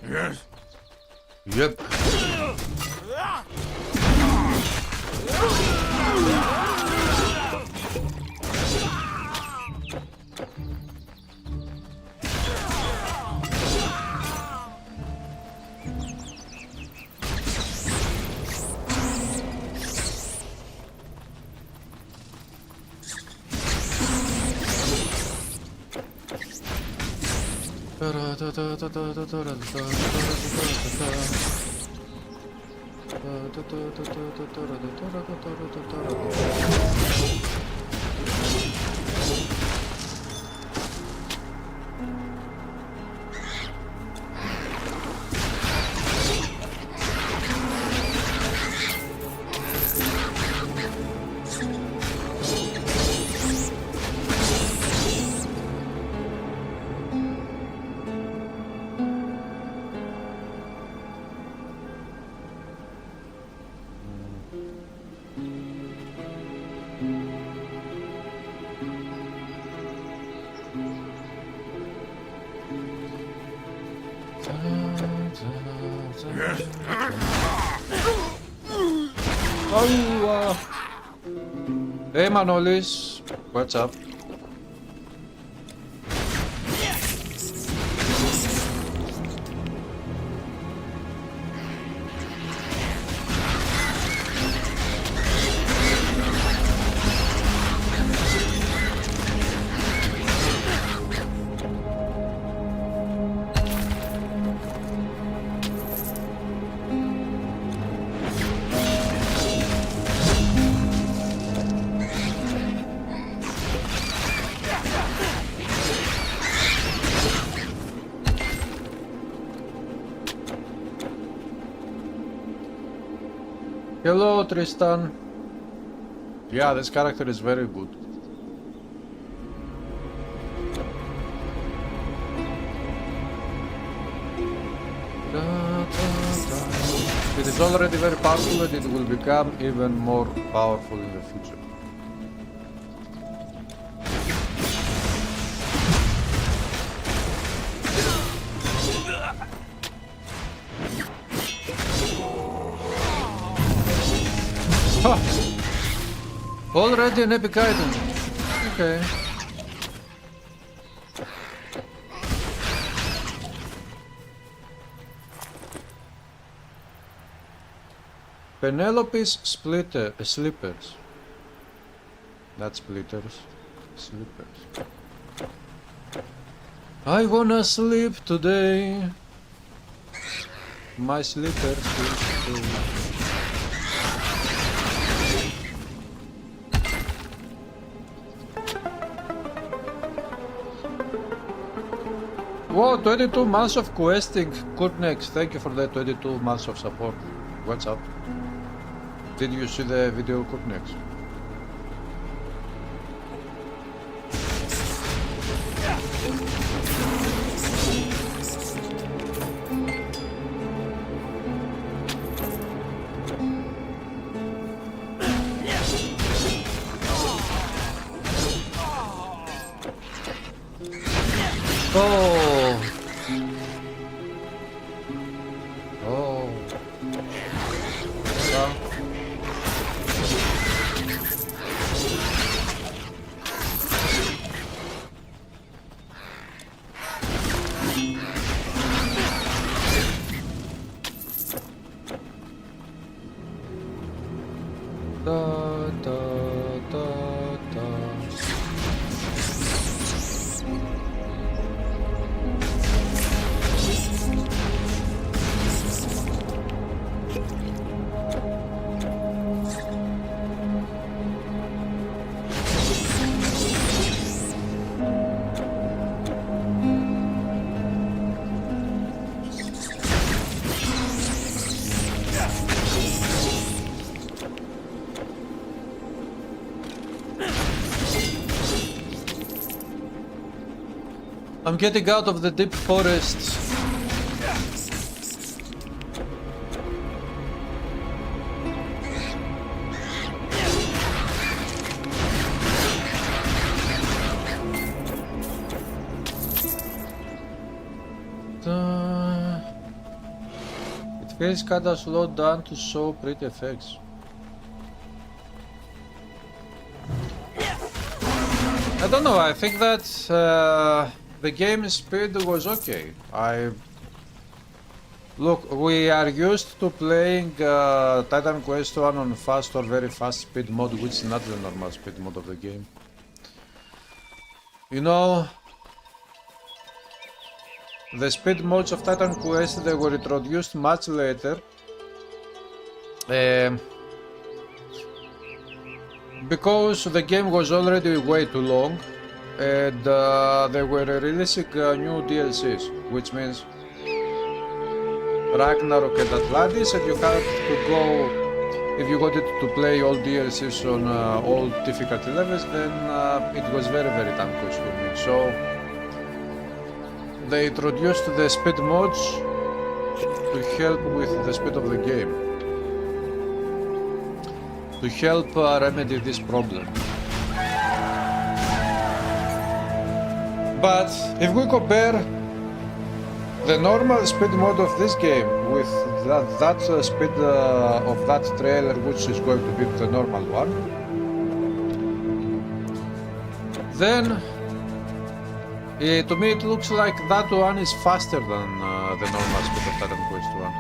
Yes. Yep. Hey Manolis, what's up? Hello Tristan. Yeah, this character is very good. It is already very powerful and it will become even more powerful in the future. Huh. Already an epic item. Okay. Penelope's slippers. Not splitters. Slippers. I wanna sleep today. My slippers will stay. Whoa, 22 months of questing. Good next. Thank you for that 22 months of support. What's up? Did you see the video, Kurnex? Oh. Oh. Well. Da da da da. I'm getting out of the deep forests. Face kinda slowed down to show pretty effects. I don't know, I think that the game speed was okay. Look, we are used to playing Titan Quest 1 on fast or very fast speed mode, which is not the normal speed mode of the game. You know, the speed modes of Titan Quest, they were introduced much later. Because the game was already way too long and they were releasing new DLCs, which means Ragnarok and Atlantis, and you had to go, if you wanted to play all DLCs on all difficulty levels, then it was very time consuming. So they introduced the speed mods to help with the speed of the game, to help remedy this problem. But if we compare the normal speed mode of this game with that speed of that trailer, which is going to be the normal one, then to me it looks like that one is faster than the normal speed of Titan Quest 1.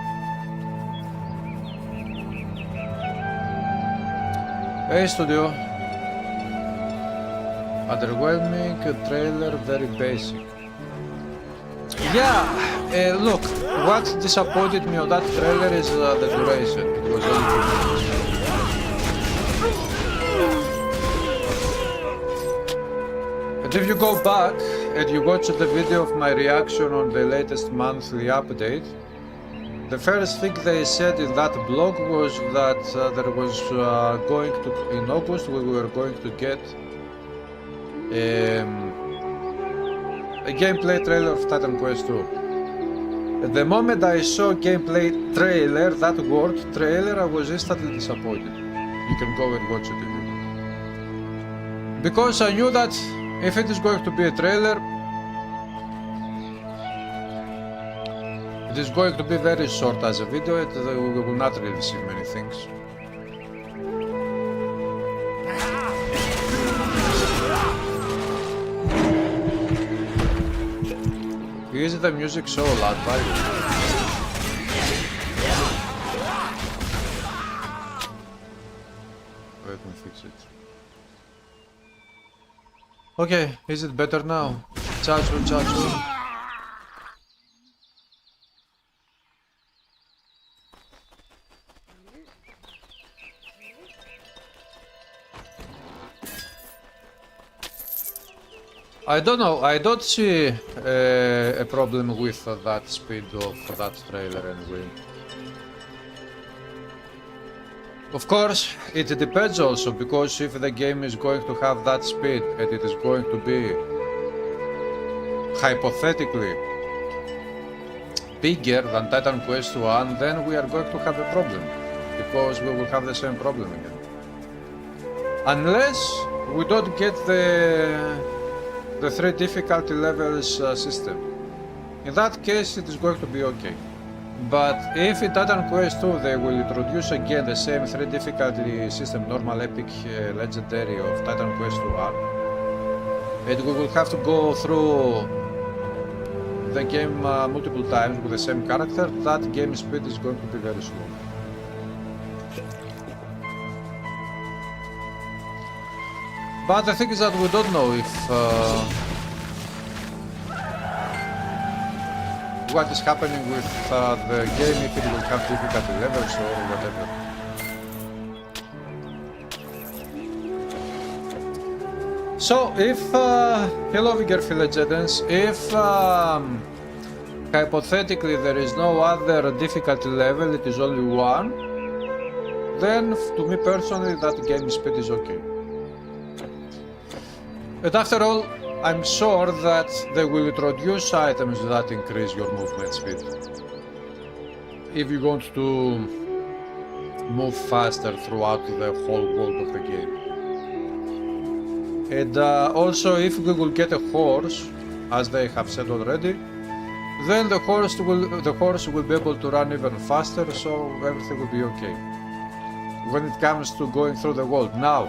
Hey Studio. Underwhelming trailer, very basic. Yeah, look, what disappointed me on that trailer is the duration. It was only 2 minutes. And if you go back and you watch the video of my reaction on the latest monthly update, the first thing they said in that blog was that there was going to, in August, we were going to get a gameplay trailer of Titan Quest 2. At the moment I saw gameplay trailer, that word trailer, I was instantly disappointed. You can go and watch it if you want. Because I knew that if it is going to be a trailer, it is going to be very short as a video, and we will not really see many things. Is the music so loud, buddy? Let me fix it. Okay, is it better now? Chacho, chacho. I don't know, I don't see a problem with that speed of that trailer anyway. Of course, it depends also, because if the game is going to have that speed and it is going to be hypothetically bigger than Titan Quest 1, then we are going to have a problem, because we will have the same problem again. Unless we don't get the 3 difficulty levels system. In that case it is going to be okay. But if in Titan Quest 2 they will introduce again the same 3 difficulty system, normal, epic, legendary of Titan Quest 1, and we will have to go through the game multiple times with the same character, that game speed is going to be very slow. But the thing is that we don't know if what is happening with the game, if it will have difficulty levels or whatever. So if, hello Vigorfi Legends, if hypothetically there is no other difficulty level, it is only 1, then to me personally that game speed is okay. But after all, I'm sure that they will introduce items that increase your movement speed, if you want to move faster throughout the whole world of the game. And also, if we will get a horse, as they have said already, then the horse will be able to run even faster, so everything will be okay when it comes to going through the world. Now,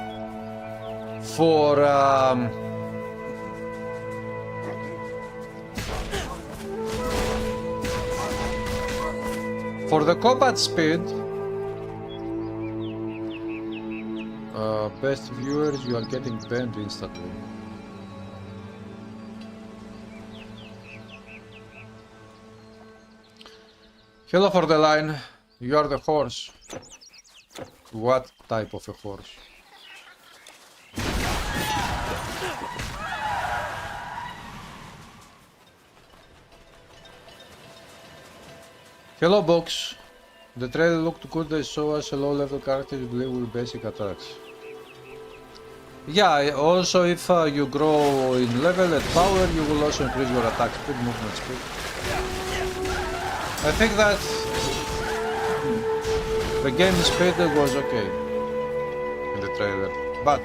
for the combat speed, best viewers, you are getting banned instantly. Hello for the line, you are the horse. What type of a horse? Hello box. The trailer looked good, they show us a low level character you believe with basic attacks. Yeah, also if you grow in level and power, you will also increase your attack speed, movement speed. I think that the game speed was okay in the trailer, but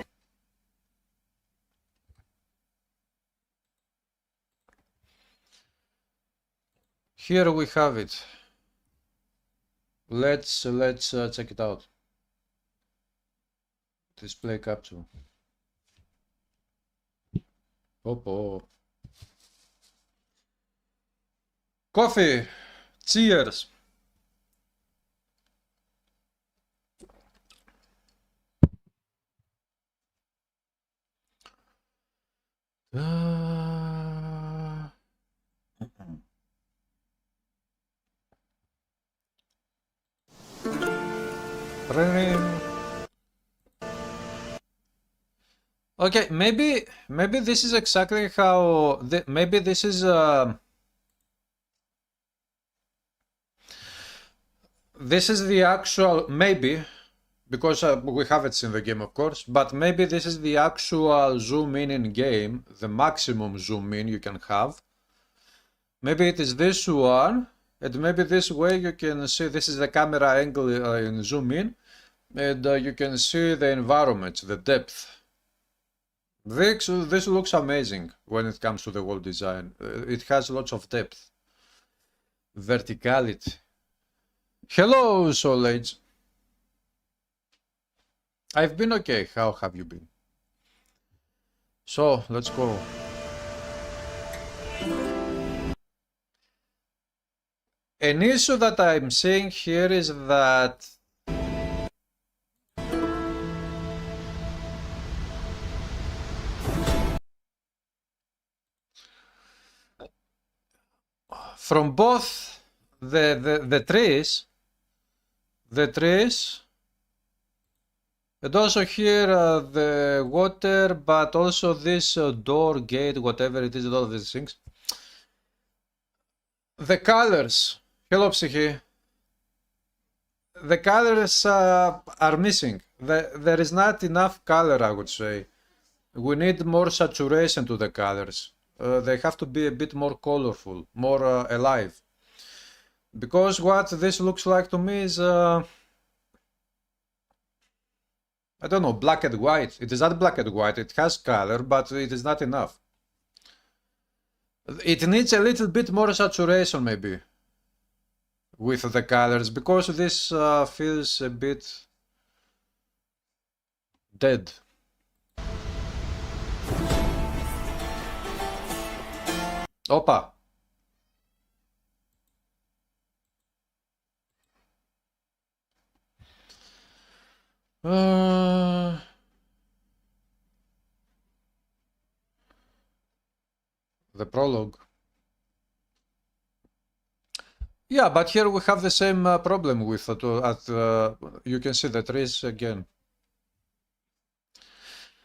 here we have it. Let's check it out. Display capture. Oh. Coffee. Cheers. Okay, maybe this is exactly how maybe this is the actual, maybe, because we haven't seen the game of course, but maybe this is the actual zoom in game, the maximum zoom in you can have. Maybe it is this one, and maybe this way you can see, this is the camera angle in zoom in, and you can see the environment, the depth. This looks amazing when it comes to the world design. It has lots of depth, verticality. Hello, Soul Age. I've been okay. How have you been? So, let's go. An issue that I'm seeing here is that from both the trees, and also here the water, but also this door, gate, whatever it is, all of these things. The colors, hello Psyche, the colors are missing. There is not enough color, I would say. We need more saturation to the colors. They have to be a bit more colorful, more alive. Because what this looks like to me is, I don't know, black and white. It is not black and white, it has color, but it is not enough. It needs a little bit more saturation maybe with the colors, because this feels a bit dead. Opa! The prologue. Yeah, but here we have the same problem with you can see the trees again.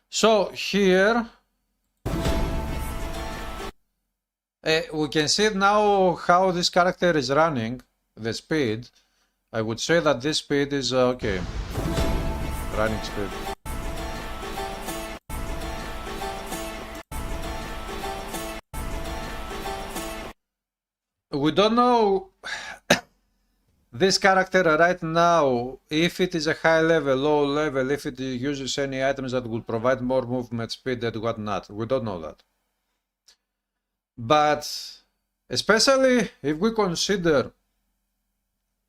So here we can see now how this character is running, the speed. I would say that this speed is okay. Running speed. We don't know this character right now, if it is a high level, low level, if it uses any items that will provide more movement speed and whatnot. We don't know that. But Especially if we consider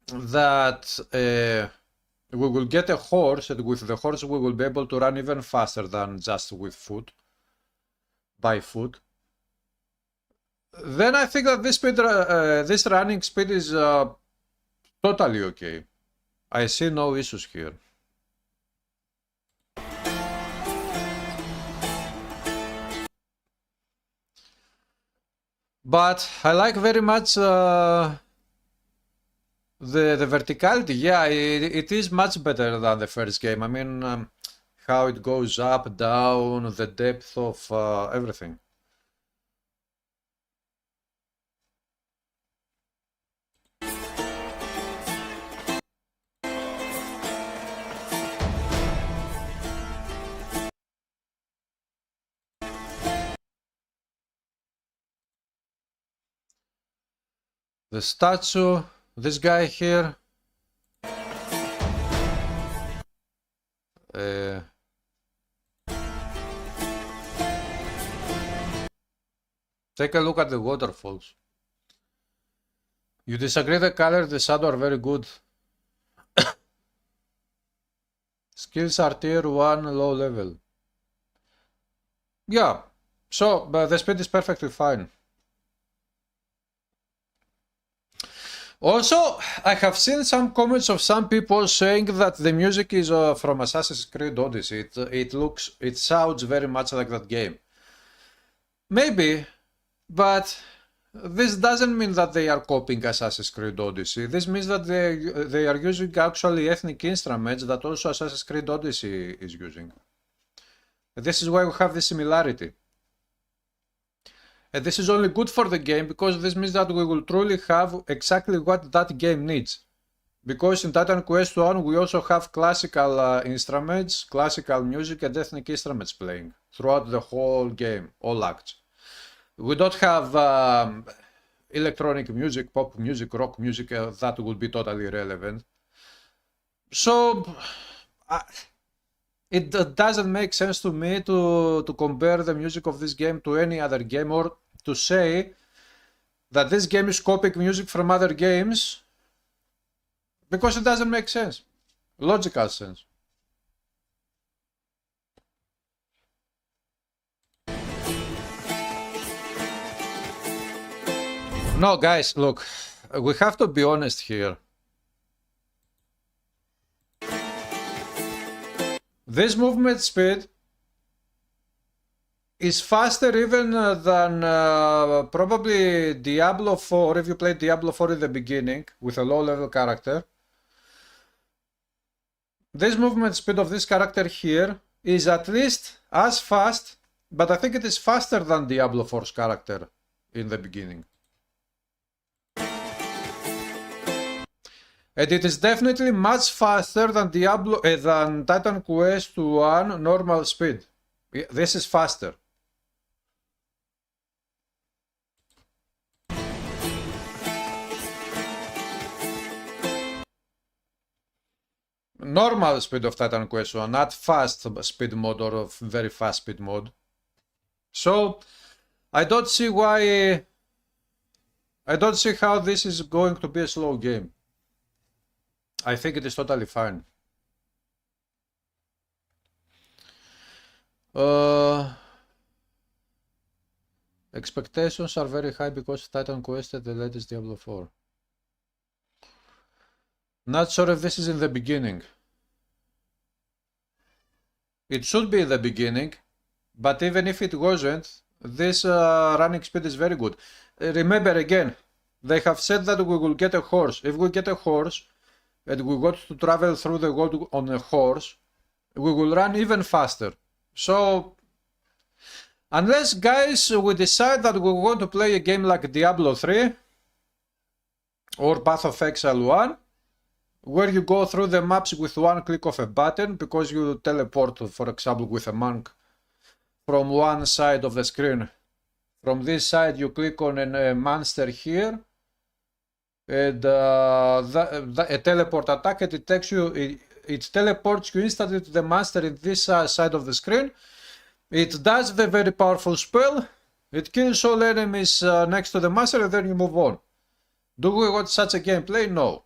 that we will get a horse, and with the horse we will be able to run even faster than just with foot, by foot. Then I think that this running speed is totally okay. I see no issues here. But I like very much the verticality. Yeah, it is much better than the first game. I mean, how it goes up, down, the depth of everything. The statue, this guy here. Take a look at the waterfalls. You disagree, the color, the shadow are very good. Skills are tier 1 low level. Yeah, so but the speed is perfectly fine. Also, I have seen some comments of some people saying that the music is from Assassin's Creed Odyssey. It sounds very much like that game. Maybe, but this doesn't mean that they are copying Assassin's Creed Odyssey. This means that they are using actually ethnic instruments that also Assassin's Creed Odyssey is using. This is why we have this similarity. And this is only good for the game because this means that we will truly have exactly what that game needs. Because in Titan Quest 1 we also have classical instruments, classical music and ethnic instruments playing throughout the whole game, all acts. We don't have electronic music, pop music, rock music, that would be totally irrelevant. So it doesn't make sense to me to compare the music of this game to any other game, or to say that this game is copying music from other games, because it doesn't make sense, logical sense. No, guys, look, we have to be honest here. This movement speed is faster even than probably Diablo 4, if you played Diablo 4 in the beginning with a low level character. This movement speed of this character here is at least as fast, but I think it is faster than Diablo 4's character in the beginning. And it is definitely much faster than than Titan Quest 1 normal speed. This is faster. Normal speed of Titan Quest 1, not fast speed mode or very fast speed mode. So I don't see how this is going to be a slow game. I think it is totally fine. Expectations are very high because Titan Quest and the latest Diablo 4. Not sure if this is in the beginning. It should be in the beginning, but even if it wasn't, this running speed is very good. Remember again, they have said that we will get a horse. If we get a horse, and we got to travel through the world on a horse, we will run even faster. So, unless guys we decide that we want to play a game like Diablo 3 or Path of Exile 1, where you go through the maps with one click of a button, because you teleport, for example, with a monk from one side of the screen. From this side you click on a monster here, and a teleport attack, and it takes you, it teleports you instantly to the monster in this side of the screen. It does the very powerful spell, It kills all enemies next to the master and then you move on. Do we want such a gameplay? No.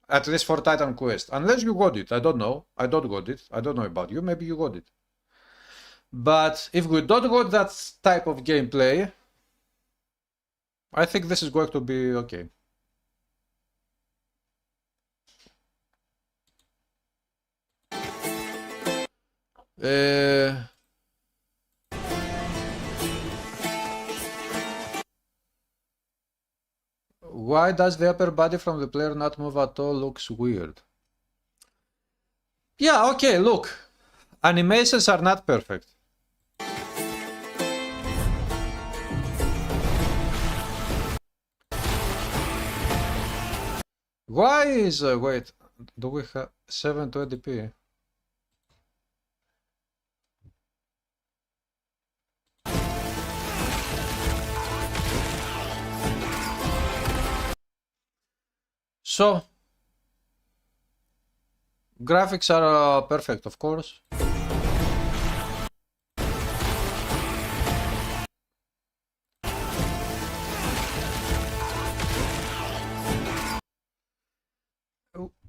At least for Titan Quest. Unless you got it. I don't know. I don't got it. I don't know about you. Maybe you got it. But if we don't got that type of gameplay, I think this is going to be okay. Why does the upper body from the player not move at all? Looks weird. Yeah, okay, look. Animations are not perfect. Why is... wait, do we have 720p? So, graphics are perfect, of course.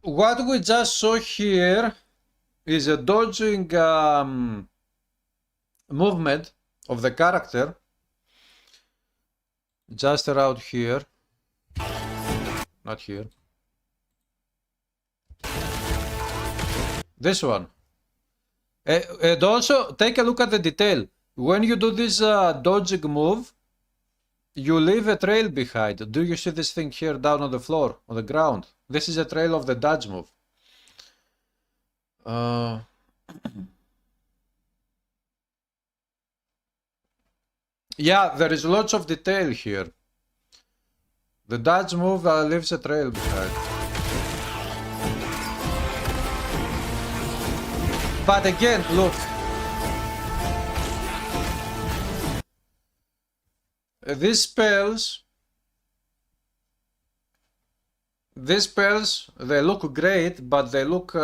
What we just saw here is a dodging movement of the character just around here, not here. This one. And also, take a look at the detail. When you do this dodging move, you leave a trail behind. Do you see this thing here down on the floor, on the ground? This is a trail of the dodge move. Yeah, there is lots of detail here. The dodge move leaves a trail behind. But again, look. These spells, they look great, but they look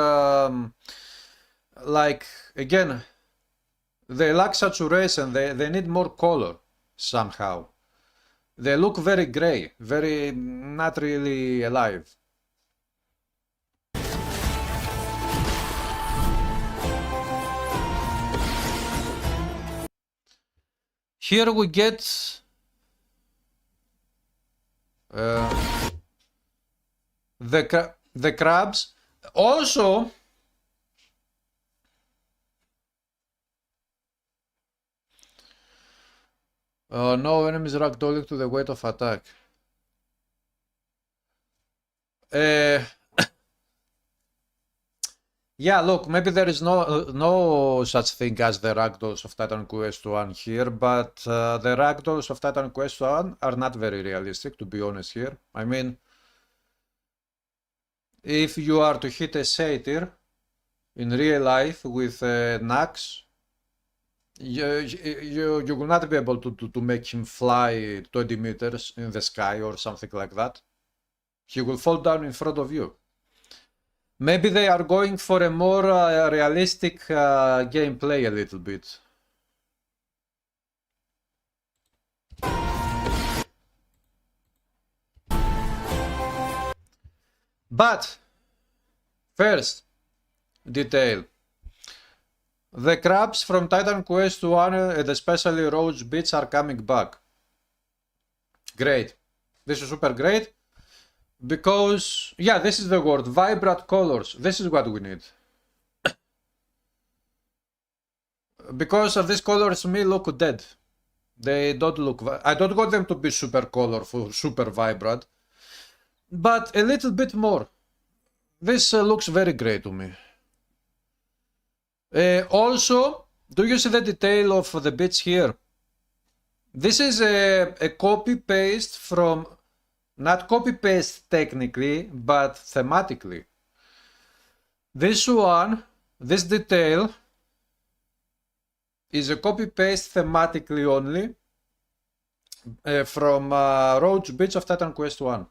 like, again, they lack saturation, they need more color somehow. They look very gray, very not really alive. Here we get the crabs. Also, no enemies ragdolling to the weight of attack. Yeah, look, maybe there is no such thing as the ragdolls of Titan Quest 1 here, but the ragdolls of Titan Quest 1 are not very realistic, to be honest here. I mean, if you are to hit a satyr in real life with an axe, you will not be able to make him fly 20 meters in the sky or something like that. He will fall down in front of you. Maybe they are going for a more realistic gameplay a little bit. But, first, detail. The crabs from Titan Quest 1 and especially Roach Beach are coming back. Great. This is super great. Because, yeah, this is the word, vibrant colors. This is what we need. Because these colors to me look dead. They don't look, I don't want them to be super colorful, super vibrant, but a little bit more. This looks very great to me. Also, do you see the detail of the bits here? This is a copy-paste from, not copy-paste technically, but thematically. This one, this detail, is a copy-paste thematically only from Roach Beach of Titan Quest 1.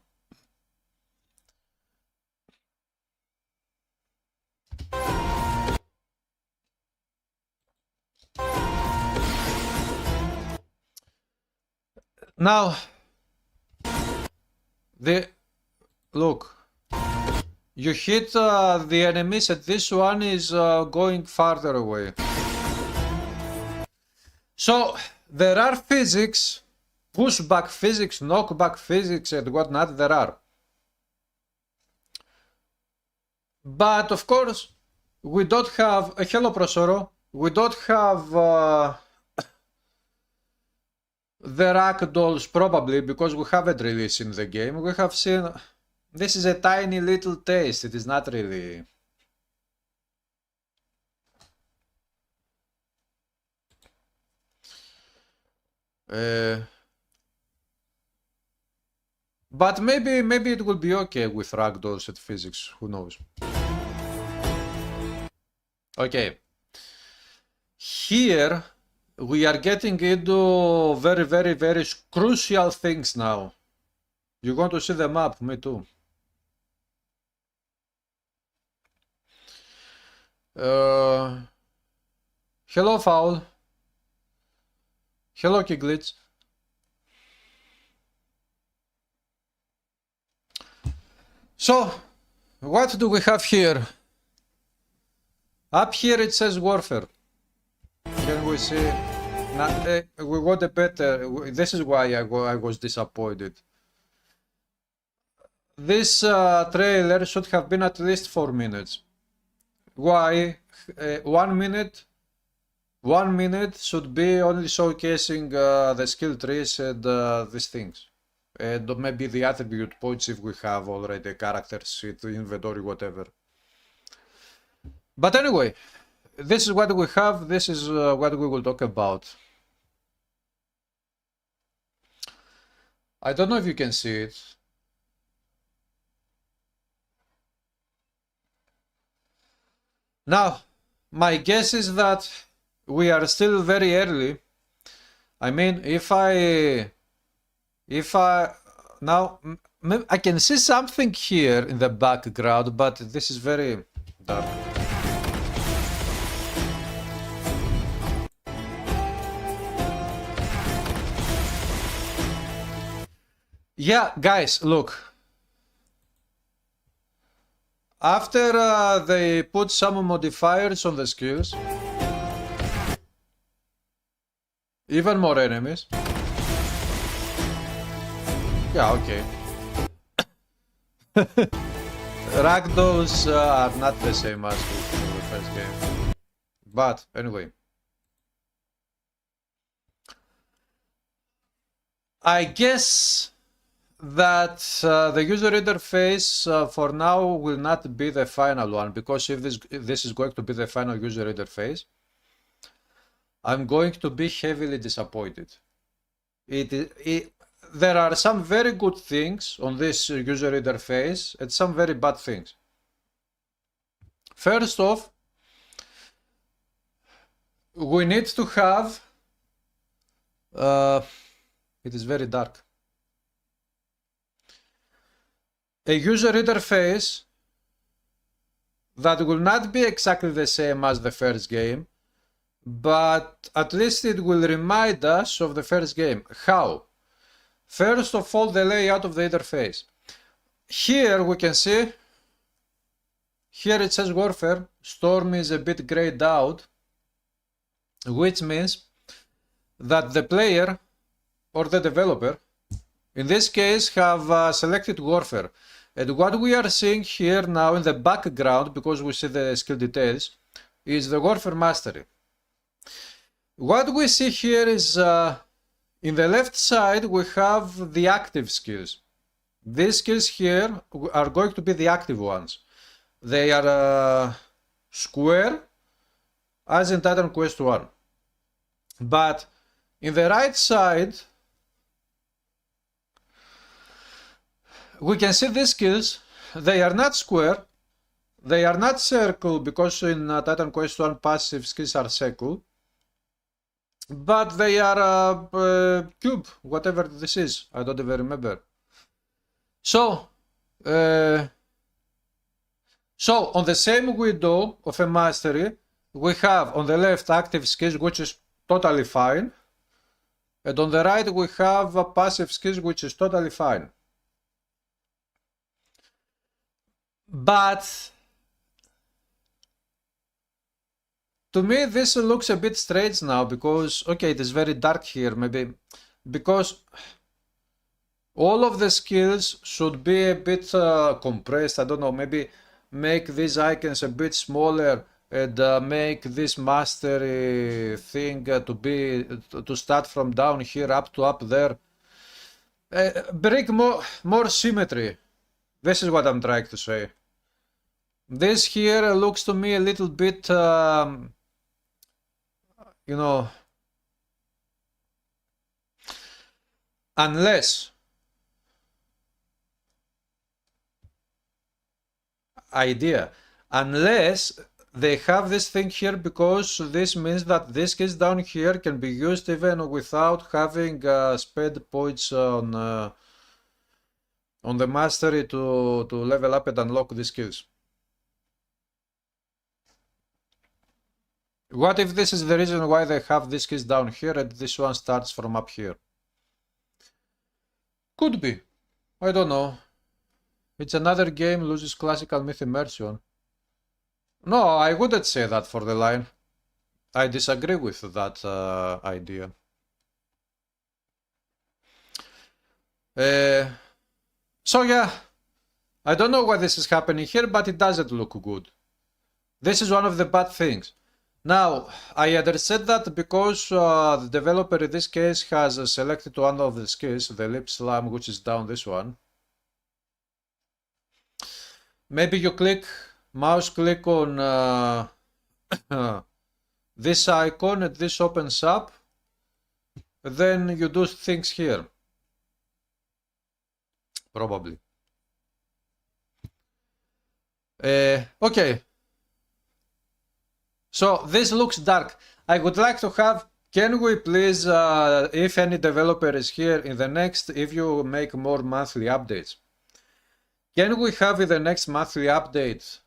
Now, look, you hit the enemies and this one is going farther away. So, there are physics, pushback physics, knockback physics and whatnot, there are. But of course, we don't have a hello Prosoro, we don't have the ragdolls probably because we haven't released in the game. We have seen, this is a tiny little taste, it is not really. But maybe it will be okay with ragdolls and physics, who knows. Okay, here we are getting into very crucial things now. You want to see the map? Me too. Hello Foul. Hello Kiglitz. So, what do we have here? Up here it says warfare. Can we see? We got a better. This is why I was disappointed. This trailer should have been at least 4 minutes. Why? 1 minute? 1 minute should be only showcasing the skill trees and these things. And maybe the attribute points if we have already characters, inventory, whatever. But anyway, this is what we have, this is what we will talk about. I don't know if you can see it. Now, my guess is that we are still very early. I mean, if I now I can see something here in the background, but this is very dark. Yeah, guys, look. After they put some modifiers on the skills, even more enemies. Yeah, okay. Ragdolls are not the same as with the first game. But anyway. I guess that the user interface for now will not be the final one, because if this is going to be the final user interface, I'm going to be heavily disappointed. There are some very good things on this user interface and some very bad things. First off, we need to have it is very dark. A user interface that will not be exactly the same as the first game, but at least it will remind us of the first game. How? First of all, the layout of the interface. Here we can see, here it says warfare, storm is a bit grayed out, which means that the player or the developer, in this case, have selected warfare. And what we are seeing here now in the background, because we see the skill details, is the warfare mastery. What we see here is in the left side we have the active skills. These skills here are going to be the active ones. They are square as in Titan Quest 1. But in the right side we can see these skills. They are not square, they are not circle, because in Titan Quest 1 passive skills are circle, but they are cube, whatever this is, I don't even remember. So on the same window of a mastery, we have on the left active skills, which is totally fine, And on the right we have passive skills, which is totally fine. But to me this looks a bit strange now, because okay, it is very dark here, maybe because all of the skills should be a bit compressed. I don't know, maybe make these icons a bit smaller and make this mastery thing to start from down here up to up there. Bring more symmetry. This is what I'm trying to say. This here looks to me a little bit, you know, unless they have this thing here, because this means that this case down here can be used even without having sped points on the mastery to level up and unlock the skills. What if this is the reason why they have this case down here and this one starts from up here? Could be. I don't know. It's another game loses classical myth immersion. No, I wouldn't say that for the line. I disagree with that idea. So yeah, I don't know why this is happening here, but it doesn't look good. This is one of the bad things. Now, I understand that because the developer in this case has selected one of the skills, the lip slam, which is down this one. Maybe you mouse click on this icon and this opens up, then you do things here. Probably. Okay. So this looks dark. I would like to have, can we please, if any developer is here in the next, if you make more monthly updates, can we have in the next monthly update,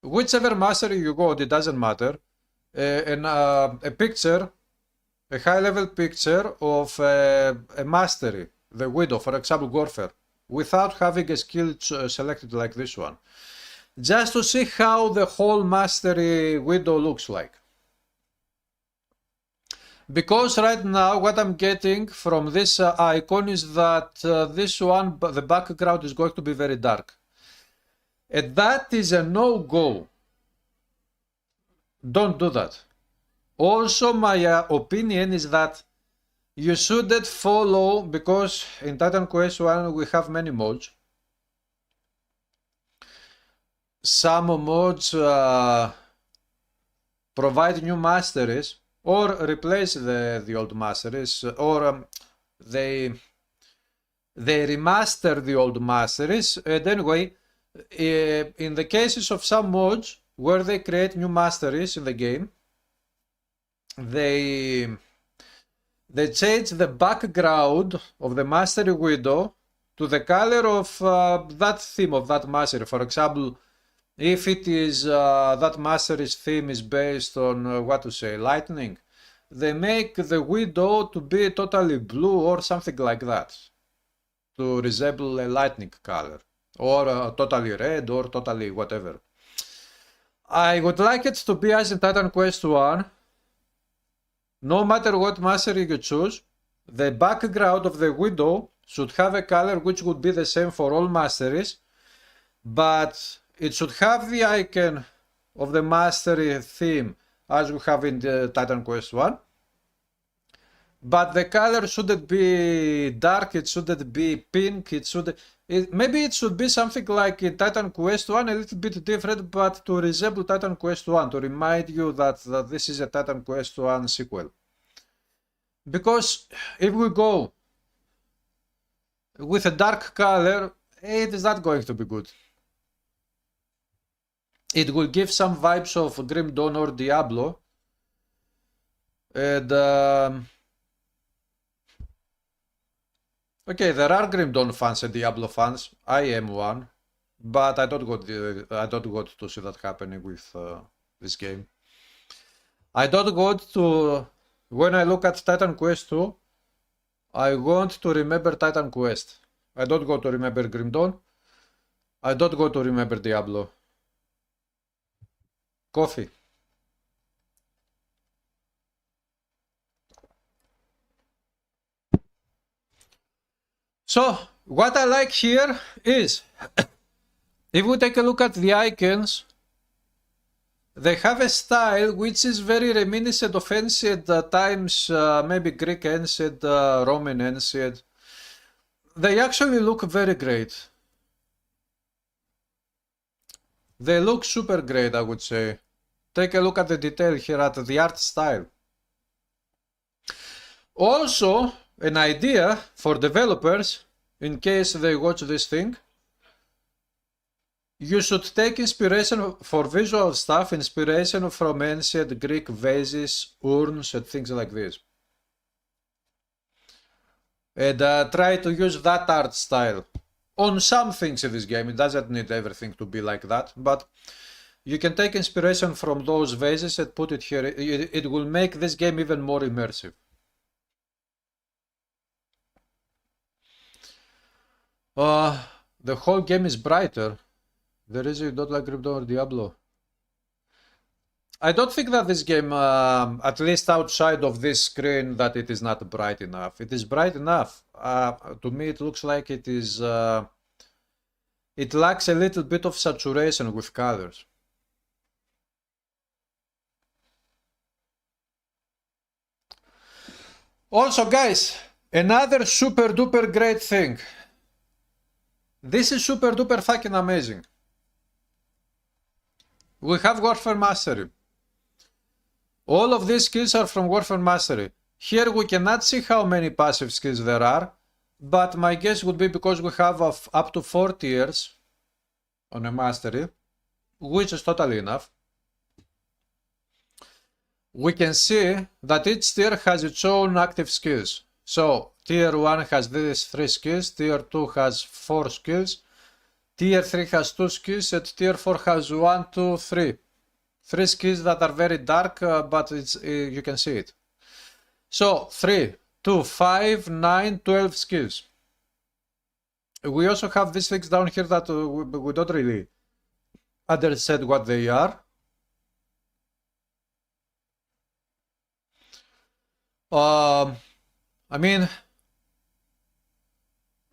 whichever mastery you go, it doesn't matter, a picture, a high level picture of a mastery, the widow, for example, warfare, without having a skill selected like this one. Just to see how the whole mastery window looks like. Because right now what I'm getting from this icon is that this one, the background is going to be very dark. And that is a no-go. Don't do that. Also, my opinion is that you shouldn't follow, because in Titan Quest 1 we have many modes. Some modes provide new masteries or replace the old masteries, or they remaster the old masteries. And anyway, in the cases of some mods where they create new masteries in the game, they change the background of the mastery window to the color of that theme of that mastery. For example, if it is that mastery's theme is based on what to say, lightning, they make the window to be totally blue or something like that, to resemble a lightning color, or totally red, or totally whatever. I would like it to be as in Titan Quest 1. No matter what mastery you choose, the background of the window should have a color which would be the same for all masteries, but it should have the icon of the mastery theme as we have in the Titan Quest 1. But the color shouldn't be dark, it shouldn't be pink, maybe it should be something like in Titan Quest 1, a little bit different, but to resemble Titan Quest 1, to remind you that this is a Titan Quest 1 sequel. Because if we go with a dark color, it is not going to be good. It will give some vibes of Grim Dawn or Diablo. And okay, there are Grim Dawn fans and Diablo fans. I am one, but I don't want to see that happening with this game. I don't want to when I look at Titan Quest 2, I want to remember Titan Quest. I don't go to remember Grim Dawn. I don't go to remember Diablo. Coffee. So, what I like here is, if we take a look at the icons, they have a style which is very reminiscent of ancient times, maybe Greek ancient, Roman ancient. They actually look very great. They look super great, I would say. Take a look at the detail here, at the art style. Also, an idea for developers, in case they watch this thing, you should take inspiration for visual stuff, inspiration from ancient Greek vases, urns, and things like this. And try to use that art style on some things in this game. It doesn't need everything to be like that, but you can take inspiration from those vases and put it here. It will make this game even more immersive. The whole game is brighter. The reason you don't like Grim Dawn or Diablo. I don't think that this game, at least outside of this screen, that it is not bright enough. It is bright enough. To me, it looks like it is. It lacks a little bit of saturation with colors. Also, guys, another super duper great thing. This is super duper fucking amazing. We have Warfare Mastery. All of these skills are from Warfare Mastery. Here we cannot see how many passive skills there are, but my guess would be because we have up to 4 tiers on a Mastery, which is totally enough. We can see that each tier has its own active skills. So, tier 1 has these 3 skills, tier 2 has 4 skills, tier 3 has 2 skills, and tier 4 has 1, 2, 3. 3 skills that are very dark, but you can see it. So, 3, 2, 5, 9, 12 skills. We also have these things down here that we don't really understand what they are. I mean,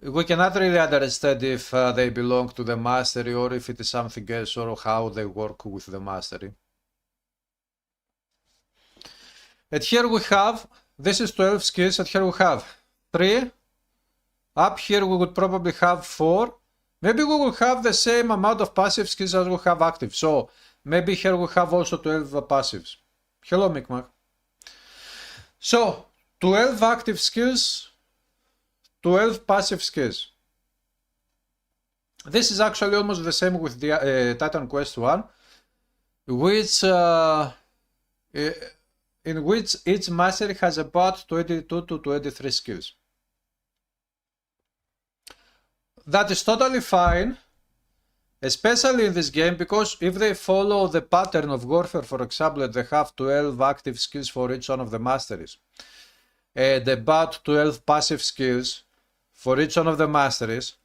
we cannot really understand if they belong to the mastery or if it is something else or how they work with the mastery. And here we have, this is 12 skills, and here we have 3. Up here we would probably have 4. Maybe we will have the same amount of passive skills as we have active. So maybe here we have also 12 passives. Hello, Micmac. So 12 active skills, 12 passive skills. This is actually almost the same with the Titan Quest 1, which in which each mastery has about 22 to 23 skills. That is totally fine, especially in this game, because if they follow the pattern of Warfare, for example, they have 12 active skills for each one of the masteries, and about 12 passive skills for each one of the masteries.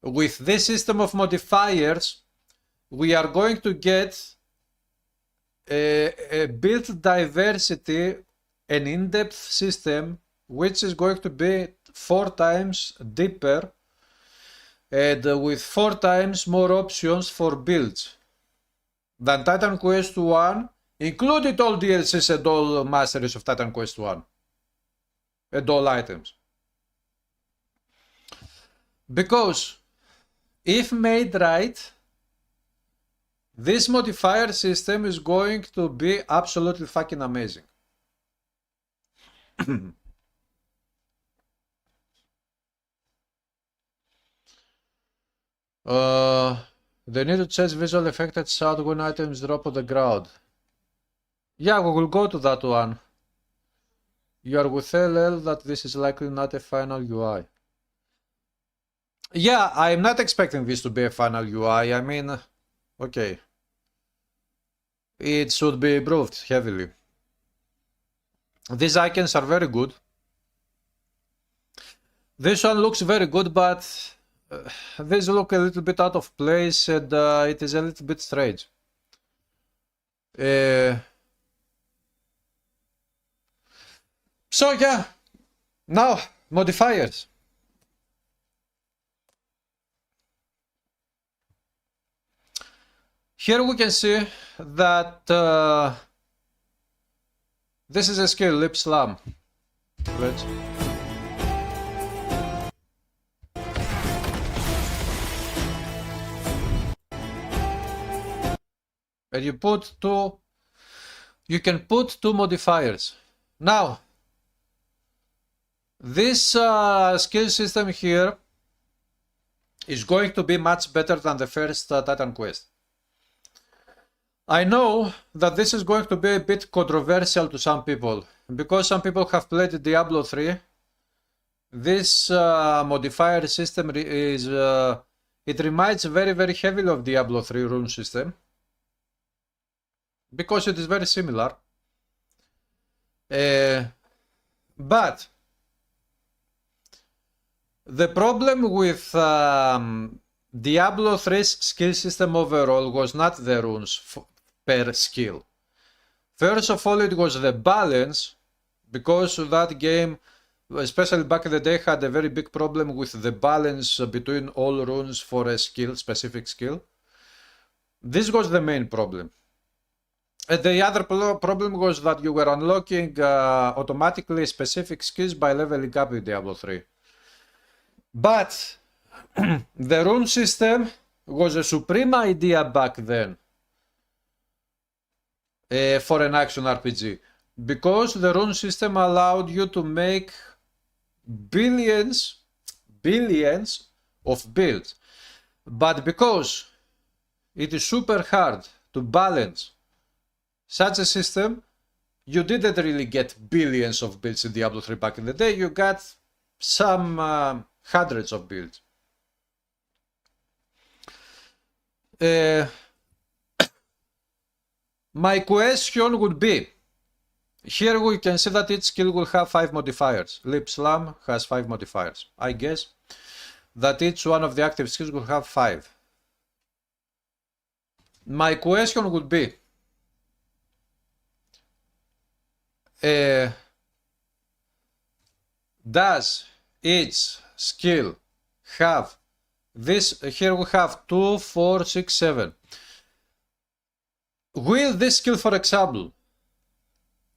With this system of modifiers, we are going to get a build diversity, an in-depth system, which is going to be 4 times deeper and with 4 times more options for builds than Titan Quest 1, including all DLCs and all masteries of Titan Quest 1 and all items. Because if made right, this modifier system is going to be absolutely fucking amazing. They need to change visual effect and sound when items drop on the ground. Yeah, we will go to that one. You are with LL that this is likely not a final UI. Yeah, I'm not expecting this to be a final UI. I mean, okay. It should be improved heavily. These icons are very good. This one looks very good, but these look a little bit out of place, and it is a little bit strange. So yeah, now modifiers. Here we can see that this is a skill, lip slam. Let's. And you put two, you can put two modifiers. Now, this skill system here is going to be much better than the first Titan Quest. I know that this is going to be a bit controversial to some people, because some people have played Diablo 3. This modifier system is, it reminds very heavily of Diablo 3 rune system, because it is very similar. But the problem with Diablo 3's skill system overall was not the runes per skill. First of all, it was the balance, because that game, especially back in the day, had a very big problem with the balance between all runes for a skill, specific skill. This was the main problem. And the other problem was that you were unlocking automatically specific skills by leveling up in Diablo 3. But the rune system was a supreme idea back then for an action RPG, because the rune system allowed you to make billions of builds. But because it is super hard to balance such a system, you didn't really get billions of builds in Diablo 3 back in the day. You got some hundreds of builds. My question would be, here we can see that each skill will have 5 modifiers. Lip Slam has 5 modifiers. I guess that each one of the active skills will have 5. My question would be, does each skill have this? Here we have 2, 4, 6, 7. Will this skill, for example,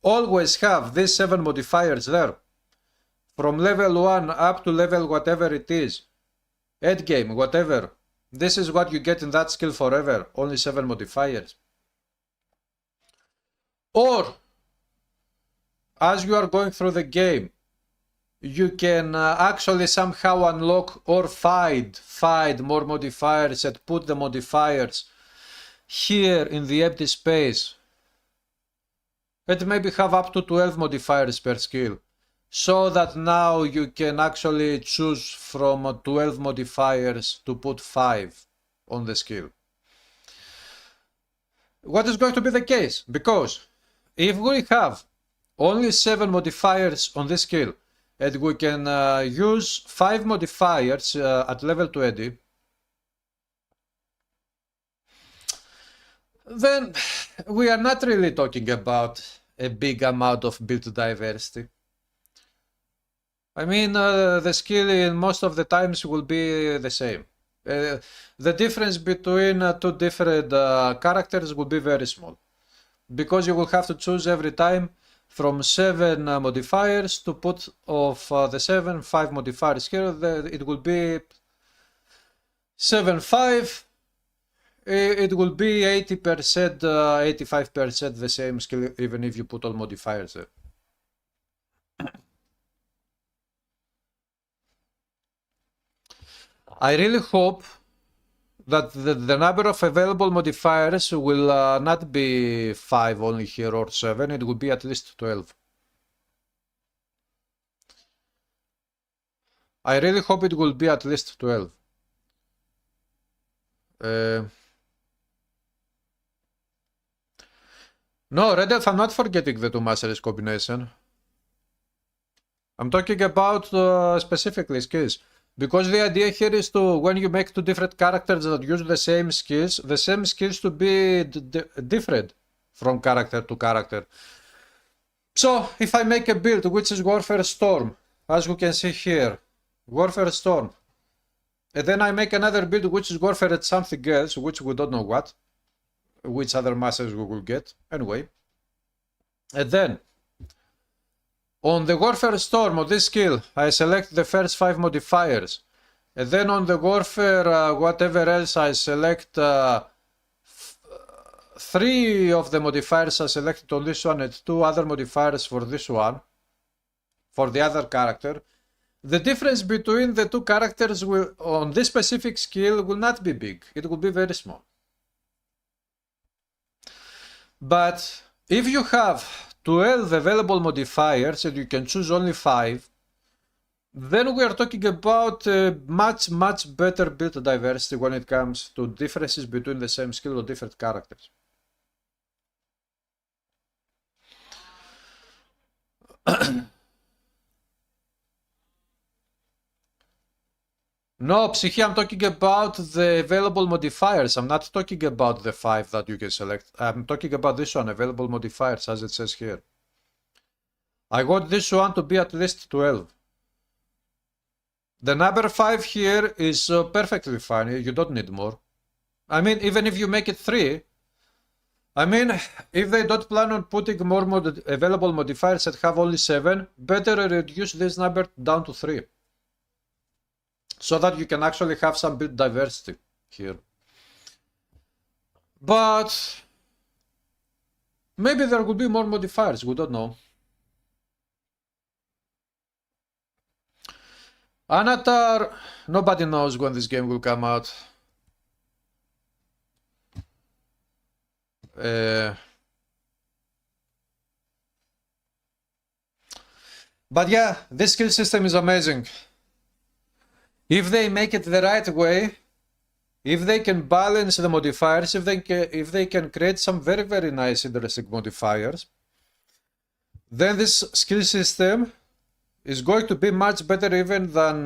always have these 7 modifiers there? From level 1 up to level whatever it is, end game, whatever. This is what you get in that skill forever, only 7 modifiers. Or, as you are going through the game, you can actually somehow unlock or find more modifiers and put the modifiers here in the empty space, and maybe have up to 12 modifiers per skill, so that now you can actually choose from 12 modifiers to put 5 on the skill. What is going to be the case? Because if we have only 7 modifiers on this skill, and we can use 5 modifiers at level 20, then we are not really talking about a big amount of build diversity. I mean, the skill in most of the times will be the same. The difference between two different characters will be very small, because you will have to choose every time from 7 modifiers to put of the 7, 5 modifiers here. It will be 7, 5. It will be 80%, 85% the same skill, even if you put all modifiers there. I really hope that the number of available modifiers will not be 5 only here or 7, it will be at least 12. I really hope it will be at least 12. No, Red Elf, I'm not forgetting the 2 Master Race combination. I'm talking about specifically skills. Because the idea here is to, when you make two different characters that use the same skills to be different from character to character. So, if I make a build which is Warfare Storm, as we can see here, Warfare Storm, and then I make another build which is Warfare at something else, which we don't know what, which other masters we will get, anyway. And then, on the Warfare Storm of this skill, I select the first 5 modifiers. And then on the Warfare whatever else, I select 3 of the modifiers are selected on this one and 2 other modifiers for this one, for the other character. The difference between the two characters on this specific skill will not be big. It will be very small. But if you have 12 available modifiers and you can choose only 5, then we are talking about much better build diversity when it comes to differences between the same skill or different characters. No, Psyche, I'm talking about the available modifiers. I'm not talking about the 5 that you can select. I'm talking about this one, available modifiers, as it says here. I want this one to be at least 12. The number 5 here is perfectly fine. You don't need more. I mean, even if you make it 3, I mean, if they don't plan on putting more available modifiers that have only 7, better reduce this number down to 3. So that you can actually have some build diversity here. But maybe there will be more modifiers, we don't know. Anatar, nobody knows when this game will come out. But yeah, this skill system is amazing. If they make it the right way, if they can balance the modifiers, if they can create some very nice interesting modifiers, then this skill system is going to be much better even than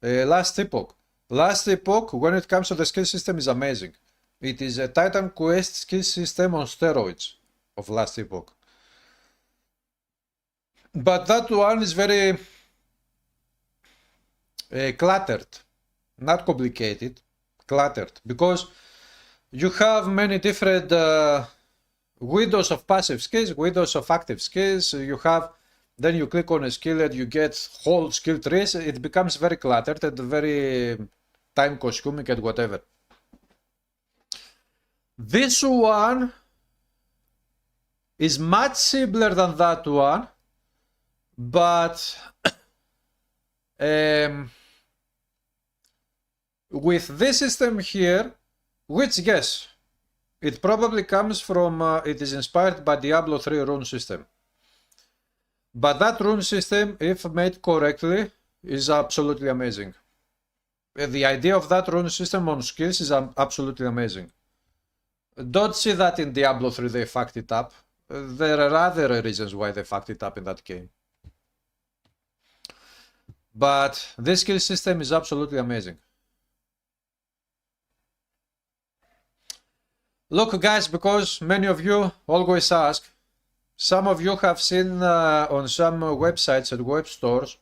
Last Epoch. Last Epoch, when it comes to the skill system, is amazing. It is a Titan Quest skill system on steroids of Last Epoch. But that one is very cluttered, not complicated, cluttered, because you have many different windows of passive skills, windows of active skills. You have, then you click on a skill and you get whole skill trees. It becomes very cluttered and very time consuming and whatever. This one is much simpler than that one, but with this system here, which yes, it probably comes from, it is inspired by Diablo 3 rune system. But that rune system, if made correctly, is absolutely amazing. The idea of that rune system on skills is absolutely amazing. Don't see that in Diablo 3 they fucked it up. There are other reasons why they fucked it up in that game. But this skill system is absolutely amazing. Look guys, because many of you always ask, some of you have seen on some websites and web stores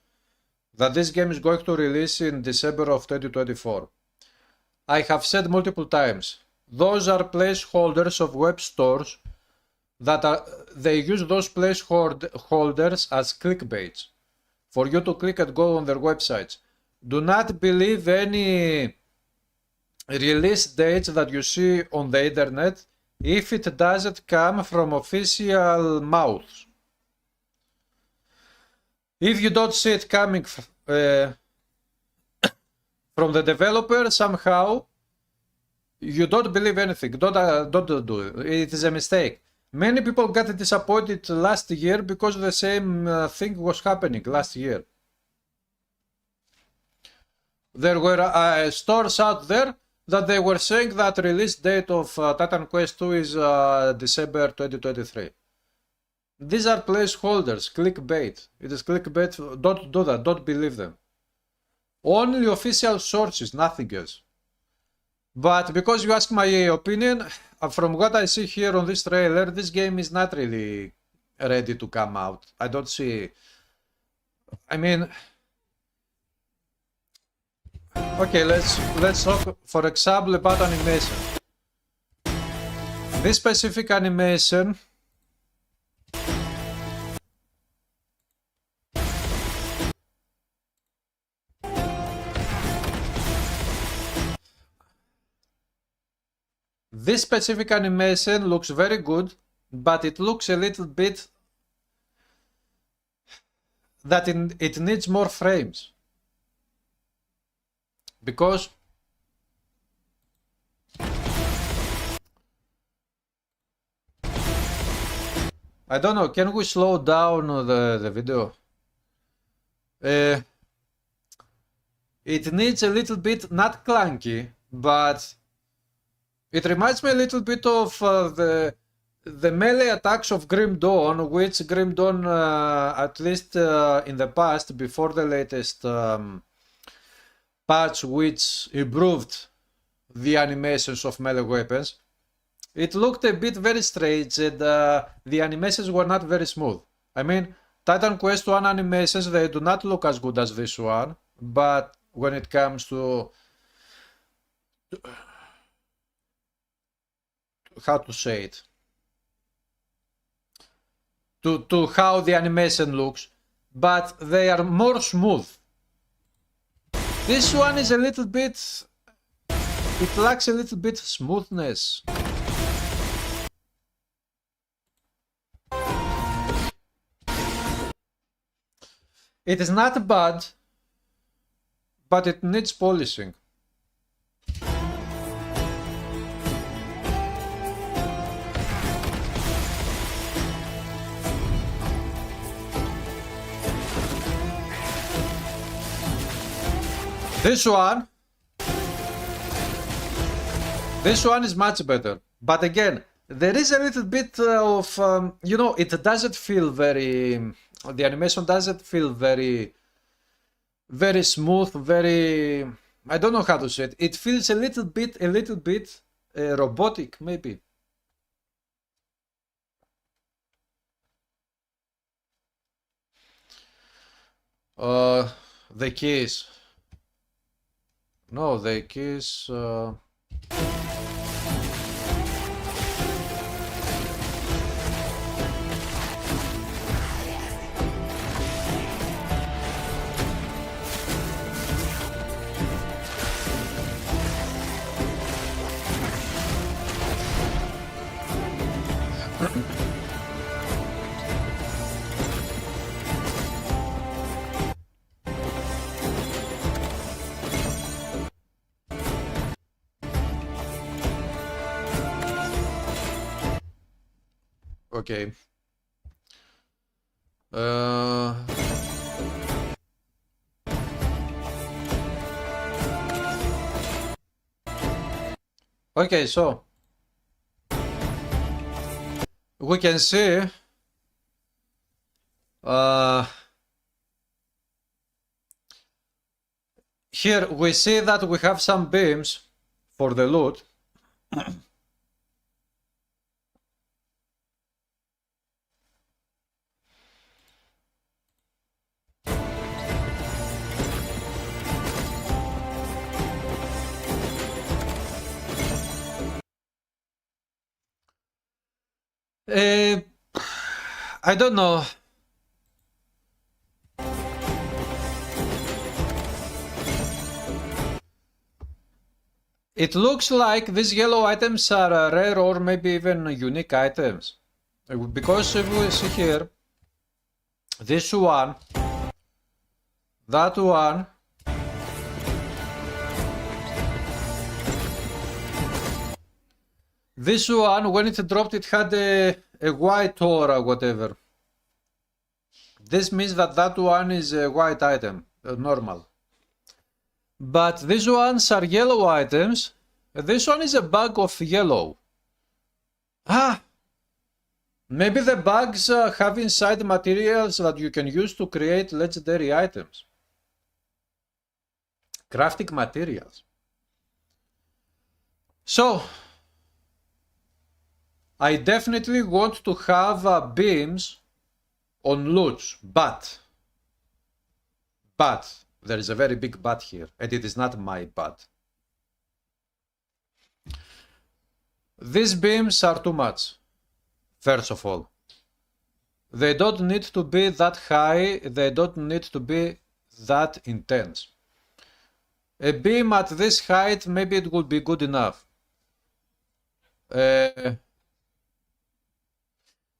that this game is going to release in December of 2024. I have said multiple times, those are placeholders of web stores that they use those placeholders as clickbaits for you to click and go on their websites. Do not believe any release dates that you see on the internet if it doesn't come from official mouths. If you don't see it coming from the developer somehow, you don't believe anything. Don't do it. It is a mistake. Many people got disappointed last year because the same thing was happening last year. There were stores out there that they were saying that release date of Titan Quest 2 is December 2023. These are placeholders, clickbait. It is clickbait. Don't do that. Don't believe them. Only official sources, nothing else. But because you ask my opinion, from what I see here on this trailer, this game is not really ready to come out. I don't see. I mean, okay, let's talk, for example, about animation. This specific animation looks very good, but it looks a little bit that it needs more frames. Because I don't know, can we slow down the video? It needs a little bit, not clunky, but it reminds me a little bit of the melee attacks of Grim Dawn, which Grim Dawn, at least in the past, before the latest patch, which improved the animations of melee weapons, it looked a bit very strange, and the animations were not very smooth. I mean, Titan Quest 1 animations, they do not look as good as this one, but when it comes to how to say it, to how the animation looks, but they are more smooth. This one is a little bit, it lacks a little bit smoothness. It is not bad, but it needs polishing. This one is much better, but again, there is a little bit of, you know, it doesn't feel very, the animation doesn't feel very smooth, very, I don't know how to say it. It feels a little bit robotic, maybe. The keys. No, the keys. Okay. Okay, so we can see here we see that we have some beams for the loot. I don't know. It looks like these yellow items are rare or maybe even unique items. Because if we see here, this one, that one, this one, when it dropped, it had a white aura, whatever. This means that that one is a white item, normal. But these ones are yellow items. This one is a bag of yellow. Ah! Maybe the bugs have inside materials that you can use to create legendary items. Crafting materials. So, I definitely want to have beams on loots, but there is a very big but here, and it is not my but. These beams are too much. First of all, they don't need to be that high, they don't need to be that intense. A beam at this height, maybe it would be good enough.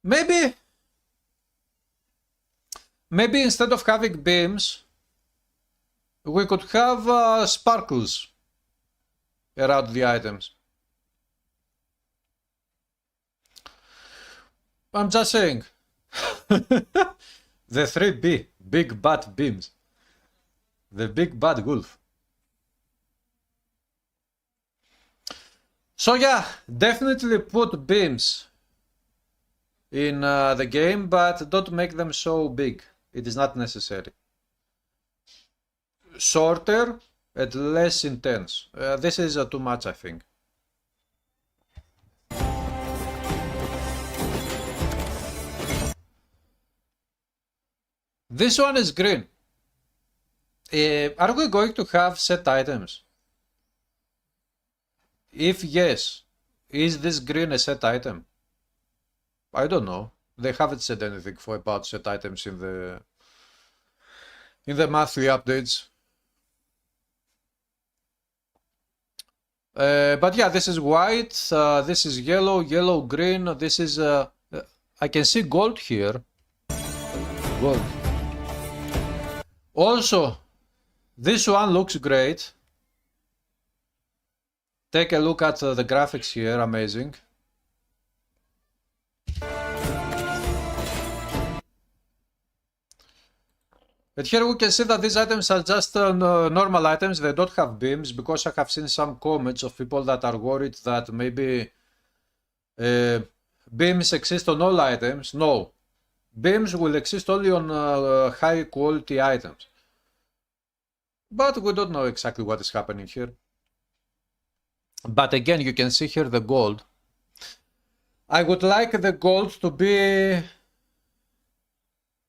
Maybe instead of having beams, we could have sparkles around the items. I'm just saying. The 3B, big bad beams. The big bad wolf. So yeah, definitely put beams in the game, but don't make them so big. It is not necessary. Shorter and less intense. This is too much, I think. This one is green. Are we going to have set items? If yes, is this green a set item? I don't know. They haven't said anything about set items in the monthly updates. But yeah, this is white, this is yellow, yellow, green, this is, I can see gold here. Gold. Also, this one looks great. Take a look at the graphics here, amazing. But here we can see that these items are just normal items, they don't have beams, because I have seen some comments of people that are worried that maybe beams exist on all items. No, beams will exist only on high quality items. But we don't know exactly what is happening here. But again, you can see here the gold. I would like the gold to be...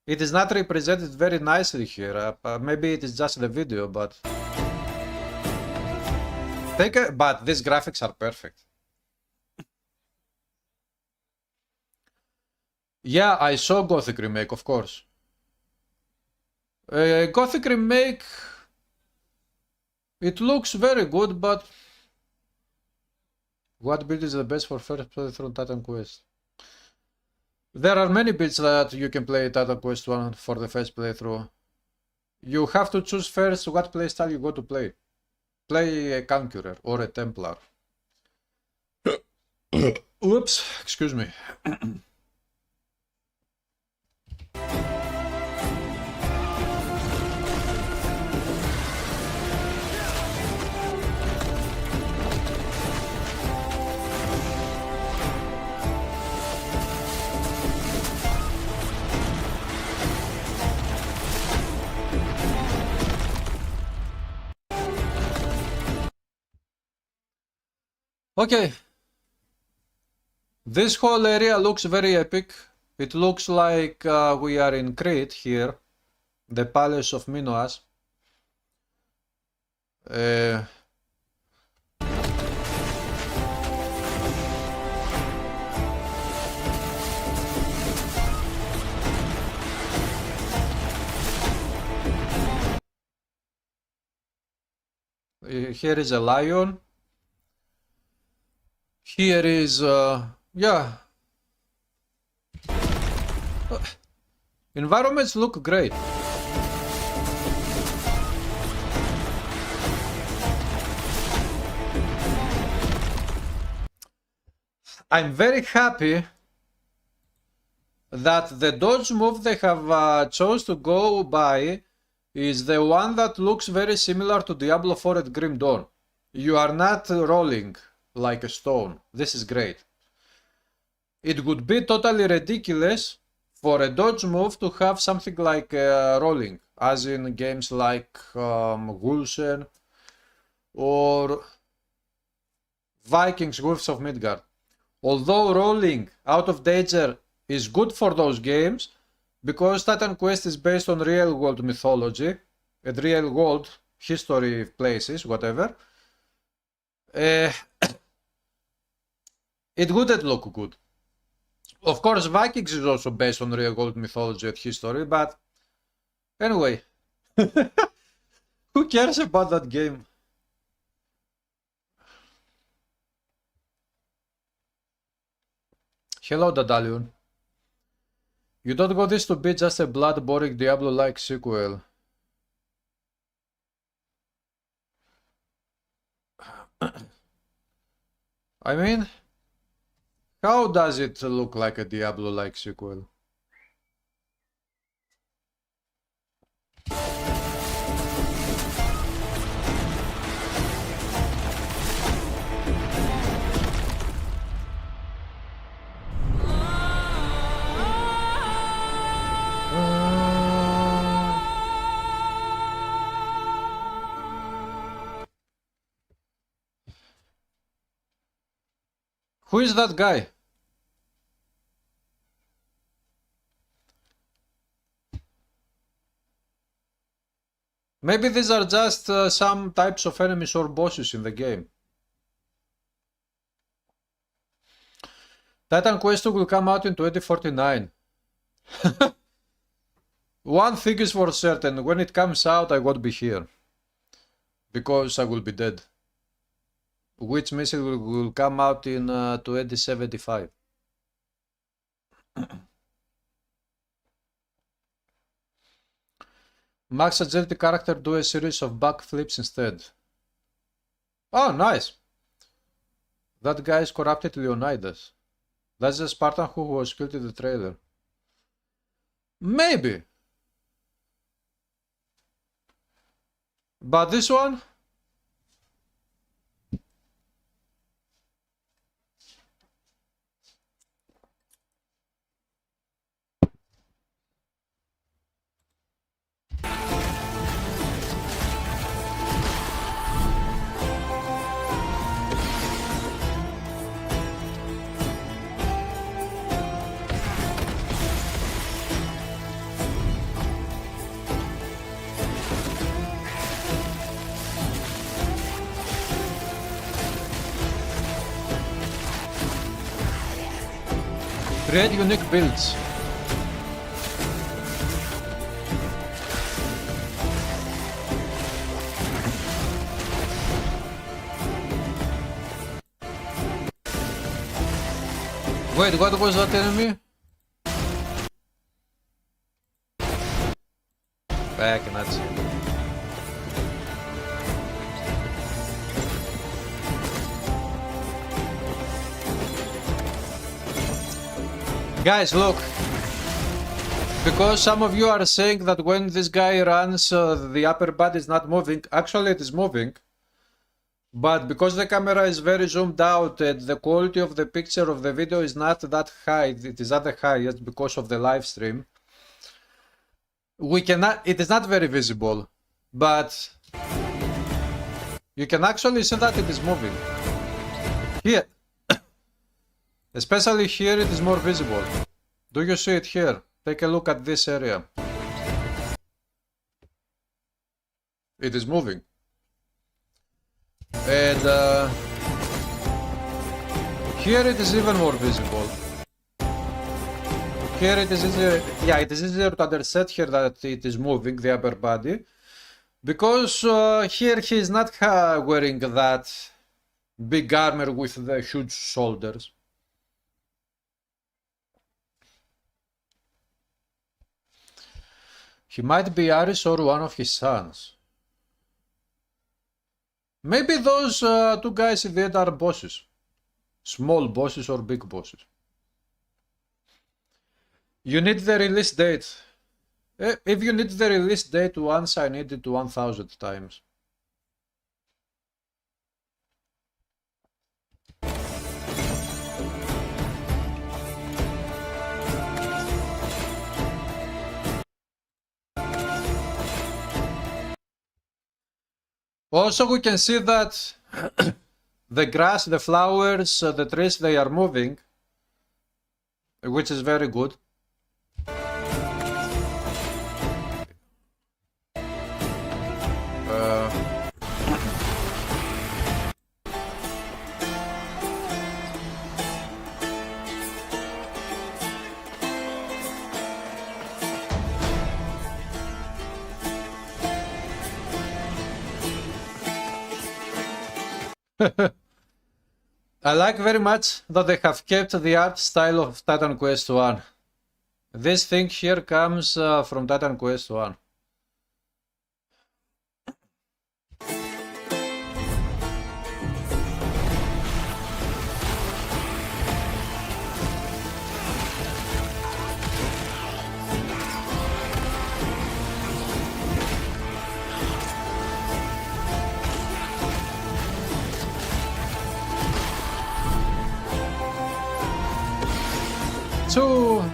It is not represented very nicely here. Maybe it is just the video, but... But these graphics are perfect. Yeah, I saw Gothic Remake, of course. Gothic Remake... It looks very good, but... What build is the best for first playthrough Titan Quest? There are many builds that you can play Titan Quest 1 for the first playthrough. You have to choose first what playstyle you go to play. Play a Conqueror or a Templar. Oops, excuse me. Okay, this whole area looks very epic. It looks like we are in Crete here, the Palace of Minoas. Here is a lion. Here is, yeah. Environments look great. I'm very happy that the dodge move they have chose to go by is the one that looks very similar to Diablo 4 at Grim Dawn. You are not rolling like a stone. This is great. it would be totally ridiculous for a dodge move to have something like rolling, as in games like Wulsen or Vikings Wolves of Midgard. Although rolling out of danger is good for those games, because Titan Quest is based on real world mythology and real world history places, whatever, it wouldn't look good. Of course, Vikings is also based on real world mythology and history, but anyway, who cares about that game? Hello, Dadalion. You don't want this to be just a blood-boring Diablo-like sequel. I mean, how does it look like a Diablo-like sequel? Who is that guy? Maybe these are just some types of enemies or bosses in the game. Titan Quest 2 will come out in 2049. One thing is for certain, when it comes out I won't be here. Because I will be dead. Which means it will come out in 2075. Max agility character do a series of backflips instead. Oh, nice. That guy is corrupted Leonidas. That's the Spartan who was killed in the trailer. Maybe. But this one? Create unique builds. Wait, what was that enemy? I cannot see. Guys, look, because some of you are saying that when this guy runs, the upper body is not moving. Actually, it is moving, but because the camera is very zoomed out and the quality of the picture of the video is not that high, it is at the highest because of the live stream, we cannot, it is not very visible, but you can actually see that it is moving. Here. Especially here it is more visible. Do you see it here? Take a look at this area. It is moving. And here it is even more visible. Here it is easier, yeah, it is easier to understand here that it is moving, the upper body. Because here he is not wearing that big armor with the huge shoulders. He might be Ares or one of his sons. Maybe those two guys in the end are bosses. Small bosses or big bosses. You need the release date. If you need the release date once, I need it 1000 times. Also, we can see that the grass, the flowers, the trees, they are moving, which is very good. I like very much that they have kept the art style of Titan Quest 1. This thing here comes from Titan Quest 1. So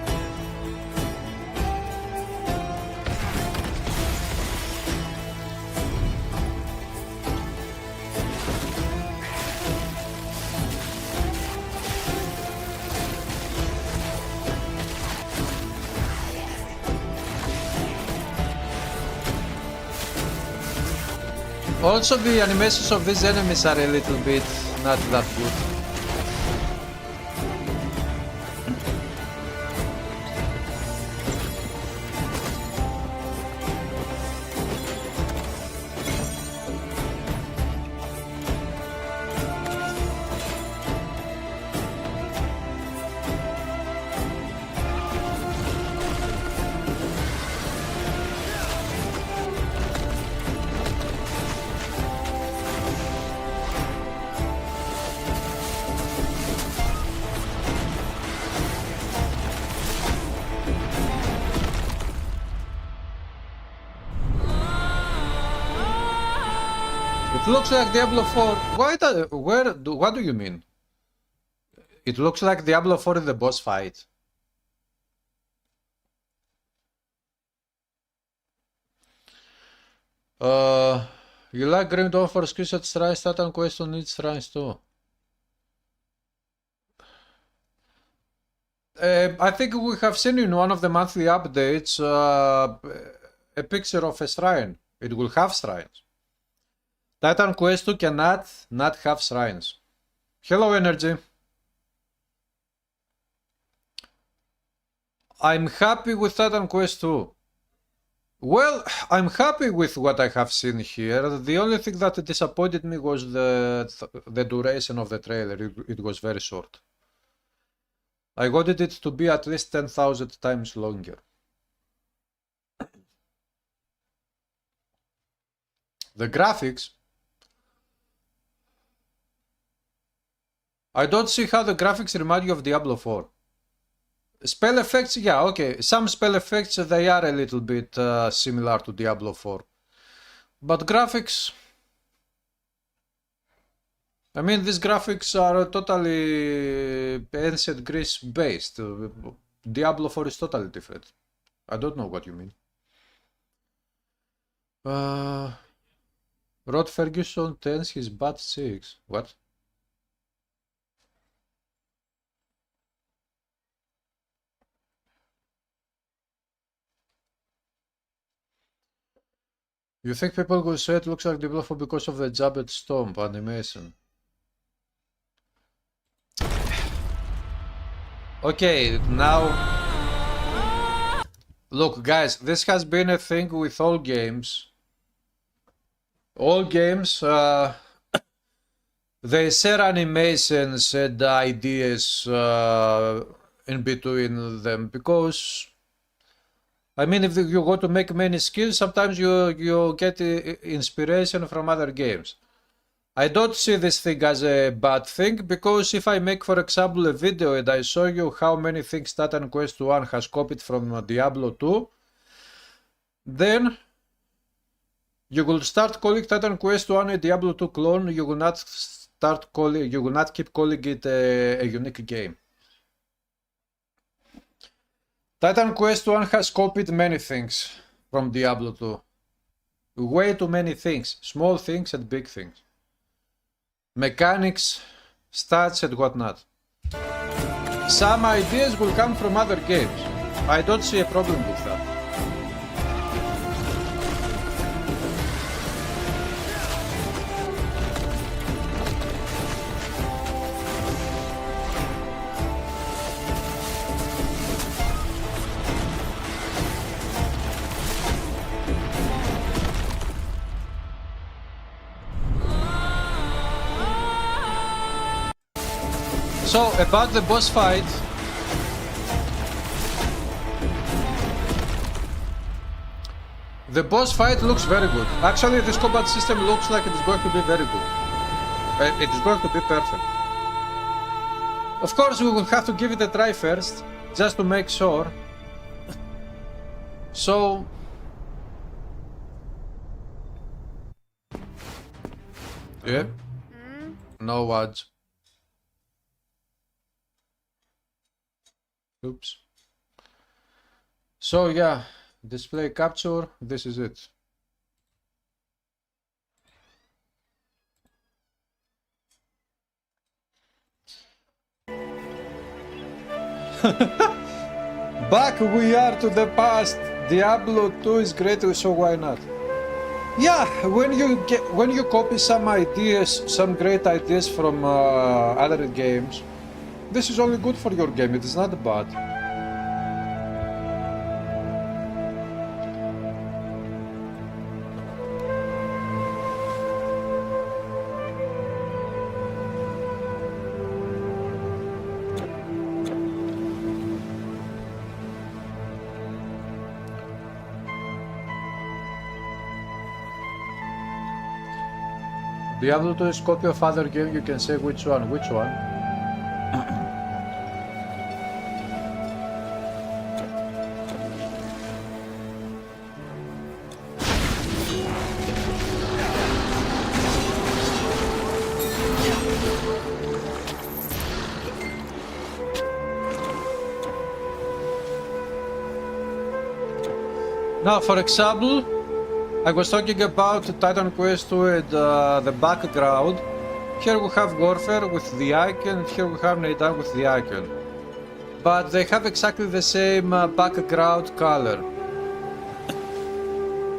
also the animations of these enemies are a little bit not that good. It looks like Diablo 4. What do you mean? It looks like Diablo 4 in the boss fight. You like Grim Dawn for screenshot shrines, Titan Quest on its shrines too. I think we have seen in one of the monthly updates a picture of a shrine. It will have shrines. Titan Quest 2 cannot not have shrines. Hello, Energy. I'm happy with Titan Quest 2. Well, I'm happy with what I have seen here. The only thing that disappointed me was the duration of the trailer. It was very short. I wanted it to be at least 10,000 times longer. The graphics, I don't see how the graphics remind you of Diablo 4. Spell effects, yeah, okay. Some spell effects, they are a little bit similar to Diablo 4. But graphics, I mean, these graphics are totally ancient Greece based. Diablo 4 is totally different. I don't know what you mean. Rod Ferguson tends his bat 6. What? You think people will say it looks like Diablo 4 because of the Jabbed Stomp animation? Okay, now... Look, guys, this has been a thing with all games. All games, they share animations and ideas in between them because... I mean, if you go to make many skills, sometimes you get inspiration from other games. I don't see this thing as a bad thing, because if I make, for example, a video and I show you how many things Titan Quest 1 has copied from Diablo 2, then you will start calling Titan Quest 1 a Diablo 2 clone. You will not keep calling it a unique game. Titan Quest 1 has copied many things from Diablo 2. Way too many things, small things and big things. Mechanics, stats and whatnot. Some ideas will come from other games. I don't see a problem with that. So, about the boss fight, the boss fight looks very good. Actually, this combat system looks like it is going to be very good. It is going to be perfect. Of course, we will have to give it a try first, just to make sure. So... yeah. No ads. Oops. So yeah, display capture, this is it. Back we are to the past. Diablo 2 is great, so why not? Yeah, when you copy some ideas, some great ideas from other games, this is only good for your game, it is not bad. Diablo 2 is copy of other game, you can say which one, which one? Now, for example, I was talking about Titan Quest 2 and the background. Here we have Warfare with the icon, and here we have Neidan with the icon. But they have exactly the same background color.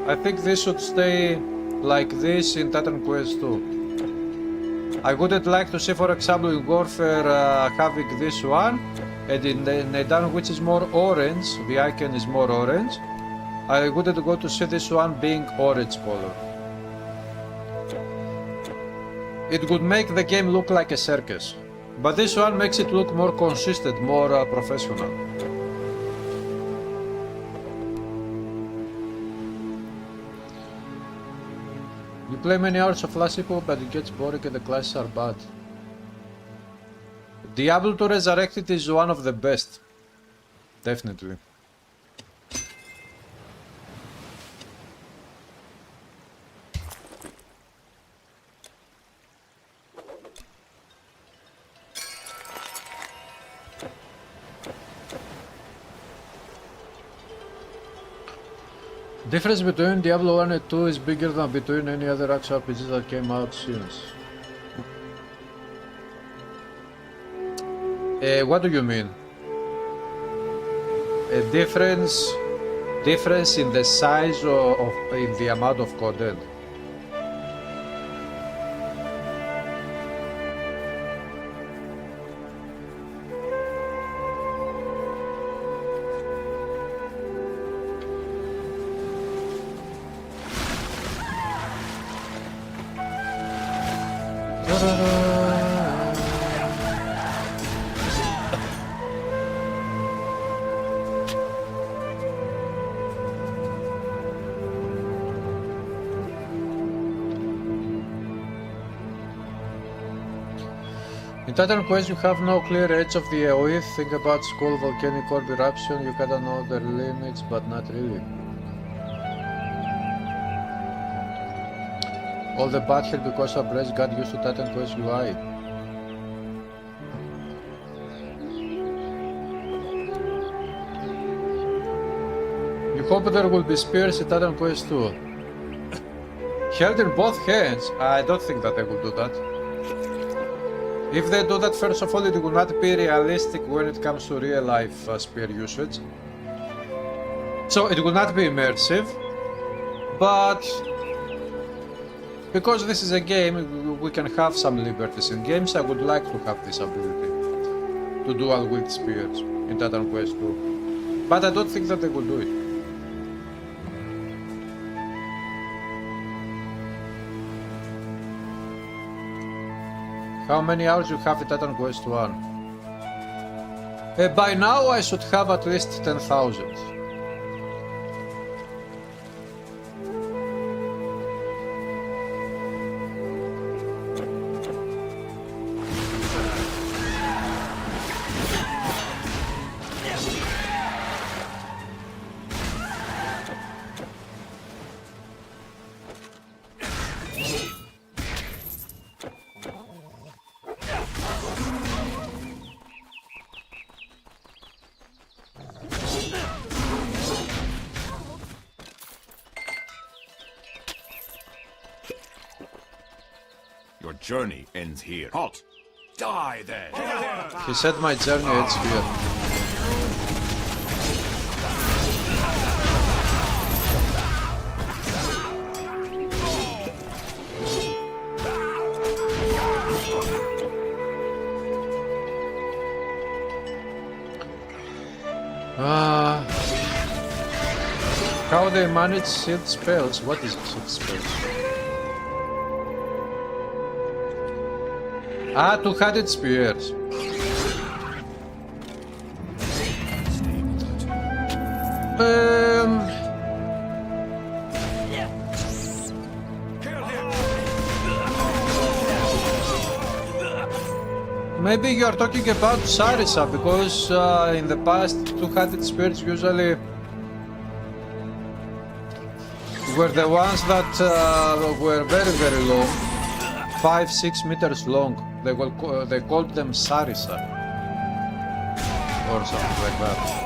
I think this should stay like this in Titan Quest 2. I wouldn't like to see, for example, in Warfare having this one, and in Neidan, which is more orange, the icon is more orange. I wouldn't go to see this one being orange color. It would make the game look like a circus. But this one makes it look more consistent, more professional. You play many hours of Flash Hippo, but it gets boring and the classes are bad. Diablo 2 Resurrected is one of the best. Definitely. Difference between Diablo 1 and 2 is bigger than between any other action RPGs that came out since. What do you mean? A difference in the size in the amount of content. In Titan Quest you have no clear edge of the AoE. Think about Skull, Volcanic Orb Eruption, you kinda know their limits, but not really. All the bad here because Abreast got used to Titan Quest UI. You hope there will be spears in Titan Quest 2. held in both hands. I don't think that they will do that. If they do that, first of all, it will not be realistic when it comes to real life spear usage. So it will not be immersive, but because this is a game, we can have some liberties in games. I would like to have this ability to dual wield spears in Titan Quest 2, but I don't think that they will do it. How many hours you have in Titan Quest 1? By now I should have at least 10,000. Your journey ends here. Halt! Die there! He said my journey ends here. How they manage shield spells? What is shield spells? Ah, two-handed spears. Maybe you are talking about Sarisa, because in the past two-handed spears usually were the ones that were very long, 5-6 meters long. They called them Sarisa or something like that.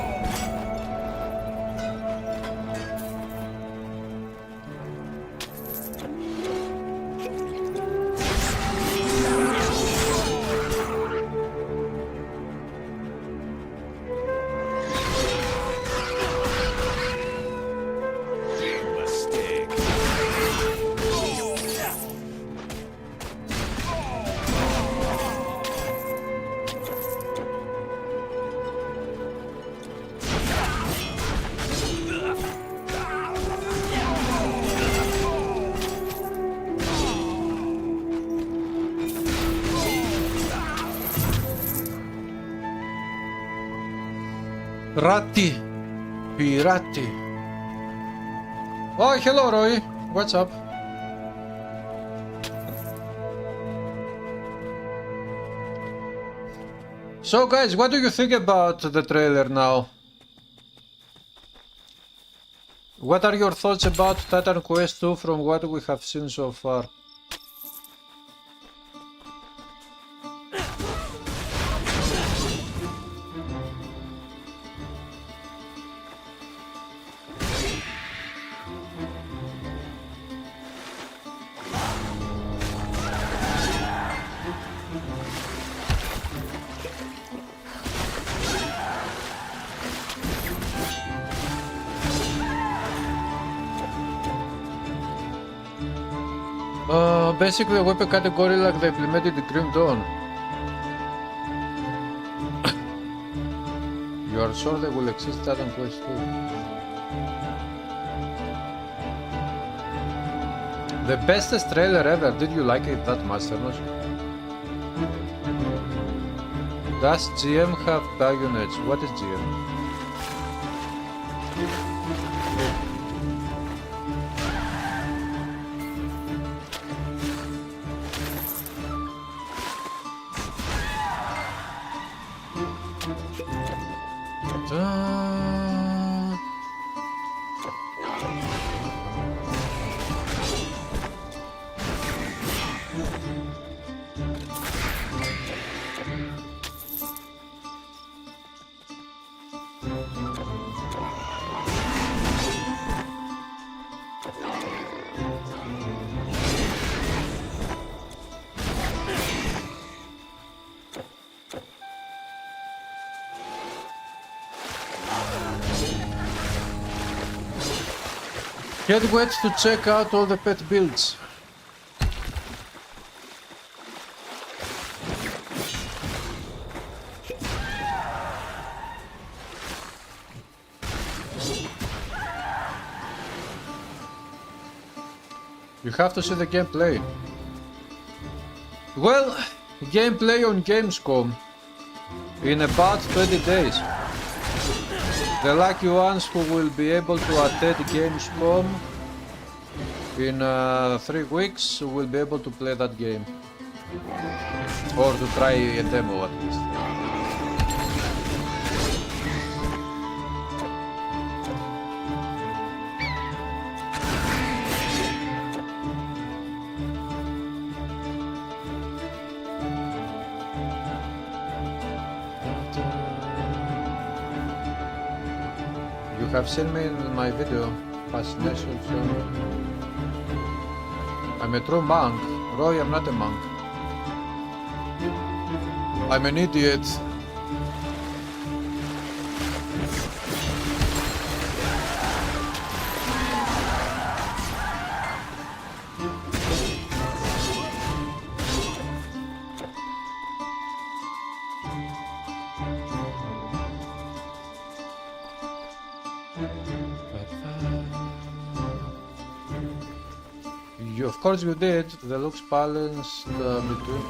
Ratti, pirati. Oh, hello, Roy. What's up? So, guys, what do you think about the trailer now? What are your thoughts about Titan Quest 2 from what we have seen so far? Basically a weapon category like they implemented in Grim Dawn. You are sure they will exist Titan Quest 2? The bestest trailer ever. Did you like it that much, Thermos? Does GM have bayonets? What is GM? Can't wait to check out all the pet builds. You have to see the gameplay. Well, gameplay on Gamescom in about 20 days. The lucky ones who will be able to attend Gamescom in 3 weeks will be able to play that game. Or to try a demo at least. You have seen me in my video, Fascination Show. I'm a true monk. Roy, I'm not a monk. I'm an idiot. Of course you did. The looks balanced between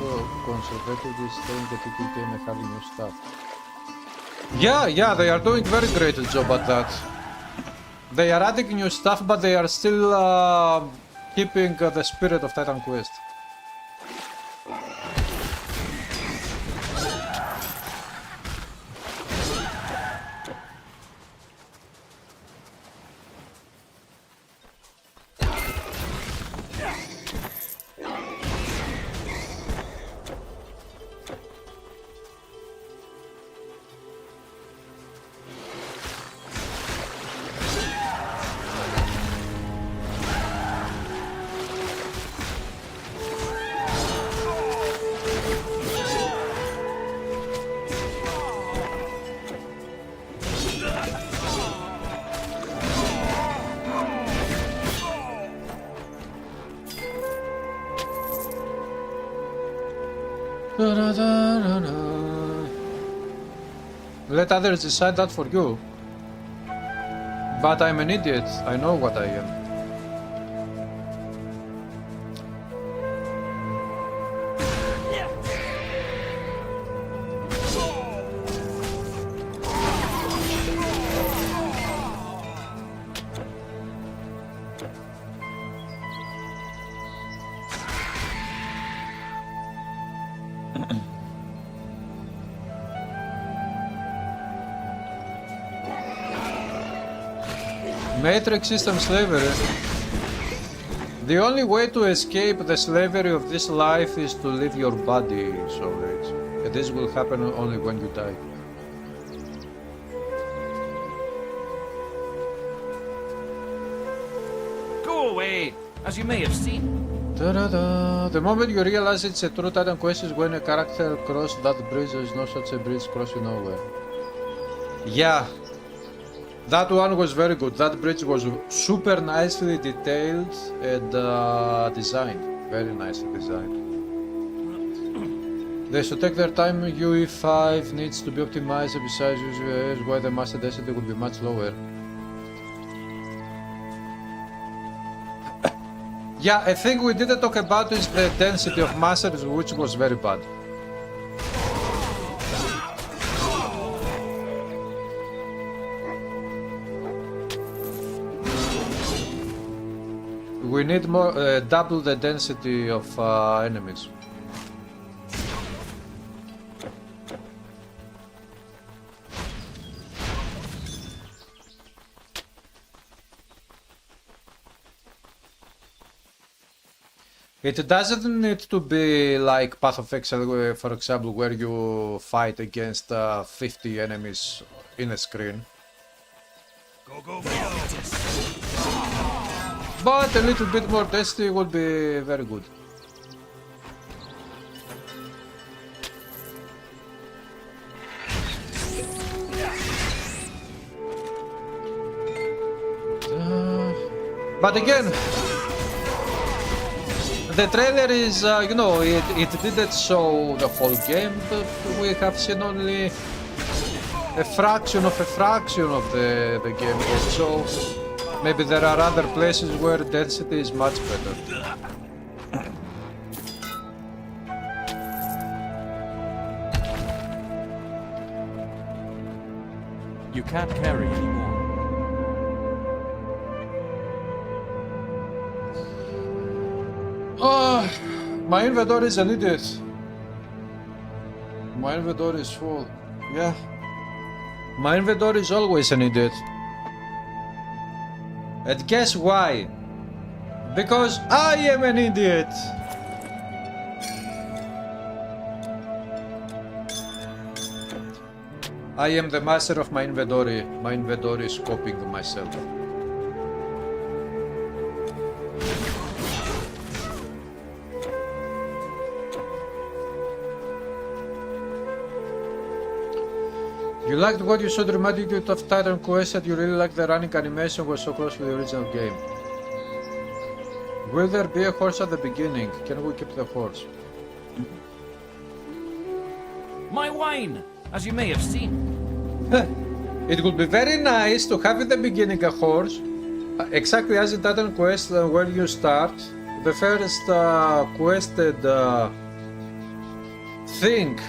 conservatively staying the TP game and having new stuff. Yeah, they are doing very great job at that. They are adding new stuff, but they are still keeping the spirit of Titan Quest. Let others decide that for you. But I'm an idiot. I know what I am. Matrix system slavery. The only way to escape the slavery of this life is to leave your body, Soul Age. And this will happen only when you die. Go away! As you may have seen. Da-da-da. The moment you realize it's a true Titan Quest is when a character crosses that bridge. There is no such a bridge crossing nowhere. Yeah. That one was very good. That bridge was super nicely detailed and designed. Very nicely designed. They should take their time. UE5 needs to be optimized, and besides UAS, why the master density will be much lower. Yeah, I think we didn't talk about is the density of masters, which was very bad. We need more, double the density of enemies. It doesn't need to be like Path of Exile, for example, where you fight against 50 enemies in a screen. But a little bit more density would be very good. But again, the trailer is, you know, it didn't show the whole game, but we have seen only a fraction of the game. So maybe there are other places where density is much better. You can't carry anymore. Oh, my inventory is an idiot. My inventory is full. Yeah. My inventory is always an idiot. And guess why? Because I am an idiot. I am the master of my inventory. My inventory is copying myself. You liked what you saw reminded you of Titan Quest and you really liked the running animation was so close to the original game. Will there be a horse at the beginning? Can we keep the horse? My wine, as you may have seen. It would be very nice to have in the beginning a horse, exactly as in Titan Quest where you start. The first quested thing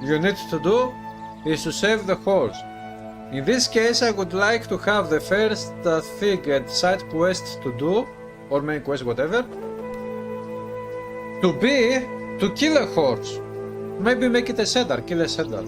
you need to do is to save the horse. In this case, I would like to have the first thing and side quest to do, or main quest, whatever, to be to kill a horse. Maybe make it a setter, kill a setter.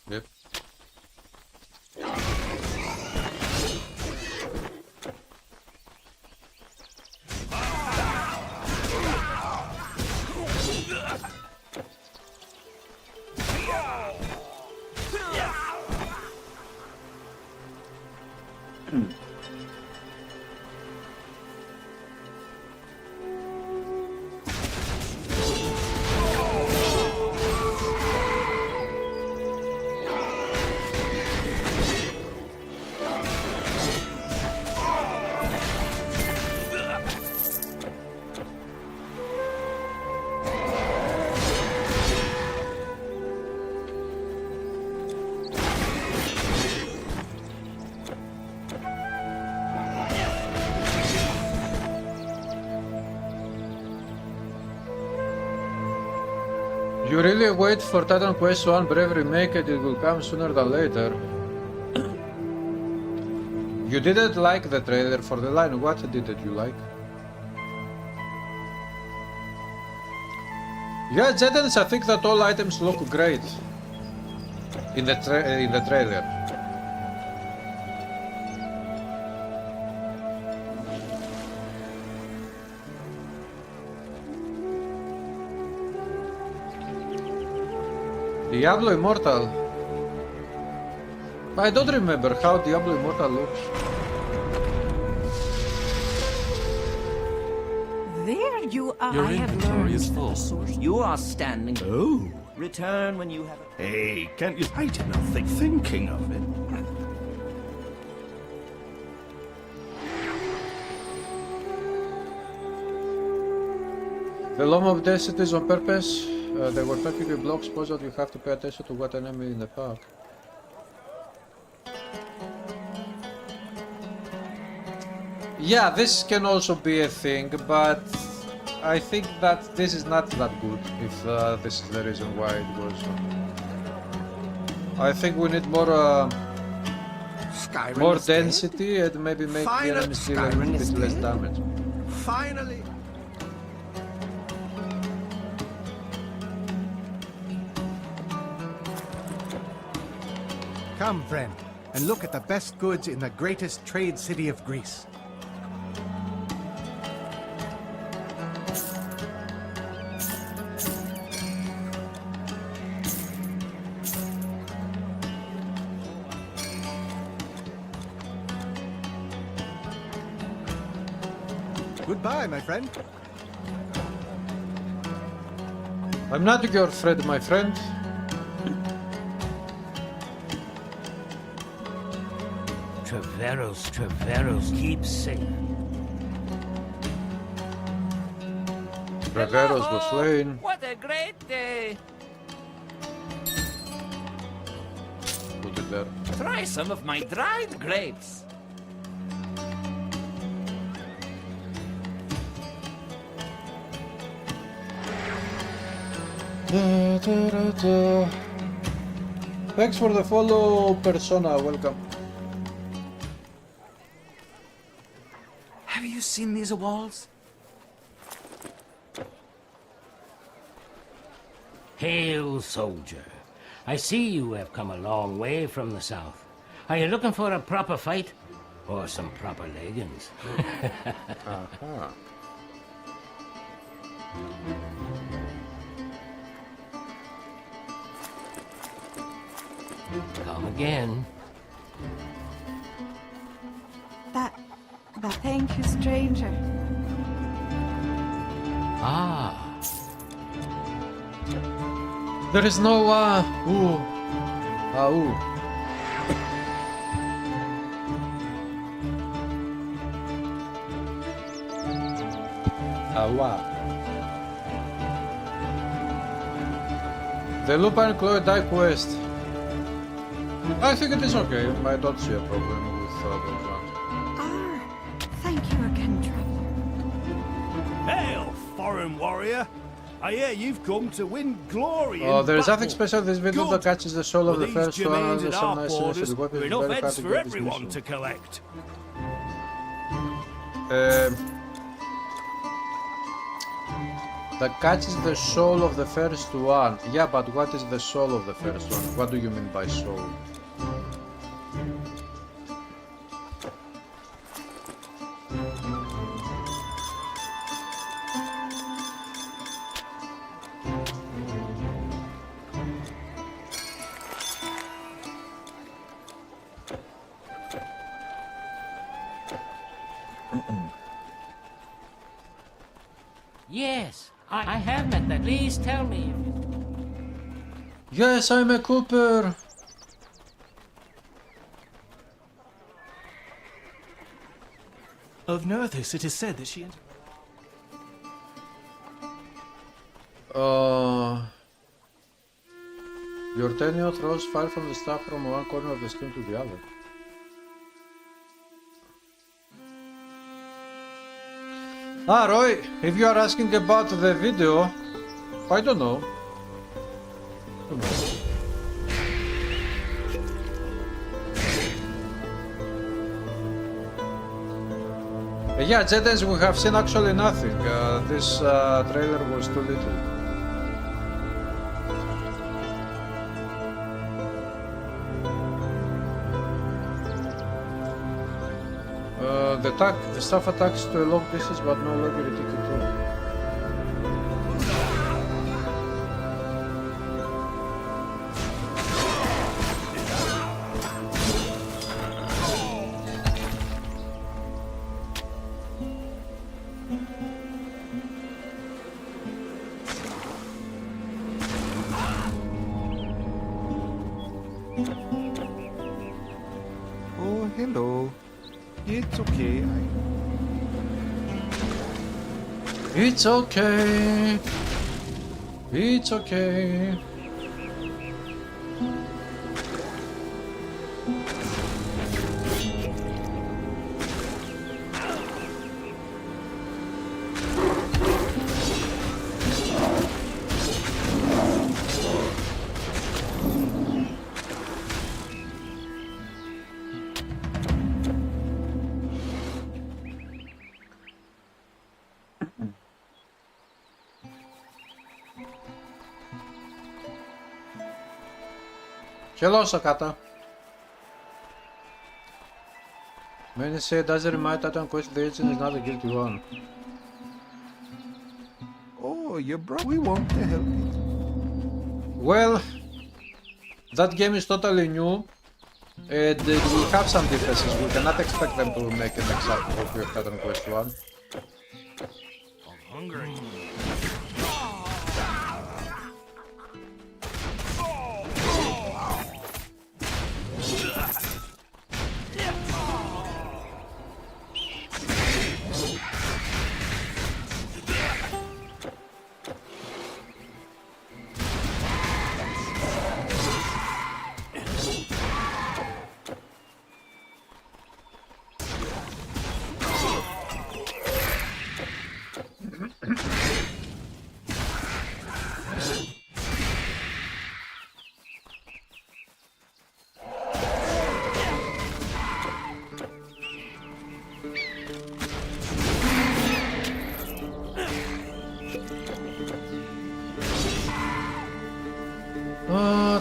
Yep. You really wait for Titan Quest 1 Brave Remake and it will come sooner than later. You didn't like the trailer for the line, what didn't you like? Yeah, Jetons, I think that all items look great in the trailer. Diablo Immortal. I don't remember how Diablo Immortal looks. There you are. Your I have inventory learned is that full. the source you are standing. Oh. Return when you have. Hey, can't you wait nothing thinking of it? The Loam of Density is on purpose. They were talking in blocks, suppose that you have to pay attention to what enemy in the pack. Yeah, this can also be a thing, but I think that this is not that good, if this is the reason why it was. I think we need more more density and maybe make the enemies deal a little bit less damage. Finally! Come, friend, and look at the best goods in the greatest trade city of Greece. Goodbye, my friend. I'm not your friend, my friend. Traveros, keep safe. Traveros was slain. What a great day! Put it there. Try some of my dried grapes. Thanks for the follow, Persona. Welcome. Have you seen these walls? Hail, soldier. I see you have come a long way from the south. Are you looking for a proper fight? Or some proper leggings? Aha. Come again. Thank you, stranger. Ah, There is no ooh. Ooh. Wow. The Lupin Chloe die quest. I think it is okay. I don't see a problem with those ones. Thank you again, traveler. Hail, foreign warrior! I hear you've come to win glory Oh, in there is nothing battle. special in this video Good. that catches the soul of Well, the first these one. germains There's at some our nice borders the weapon are is enough very hard heads to for get this everyone mission. to collect. That catches the soul of the first one. Yeah, but what is the soul of the first one? What do you mean by soul? yes, I have met that. Please tell me. Yes, I'm a Cooper. Of Nerthus, it is said that she... Your tenure throws fire from the staff from one corner of the screen to the other. Ah, Roy, if you are asking about the video, I don't know. Yeah, Jedens, we have seen actually nothing. This trailer was too little. The staff attacks to a long distance but no longer a ticket too. Oh, hello. It's okay. It's okay. It's okay. Hello, Sakata. Many say it doesn't remind Titan Quest the agent is not a guilty one. Oh, you brought. We want to help you. Well, that game is totally new and it will have some differences. We cannot expect them to make an exact copy of Titan Quest 1. hungry.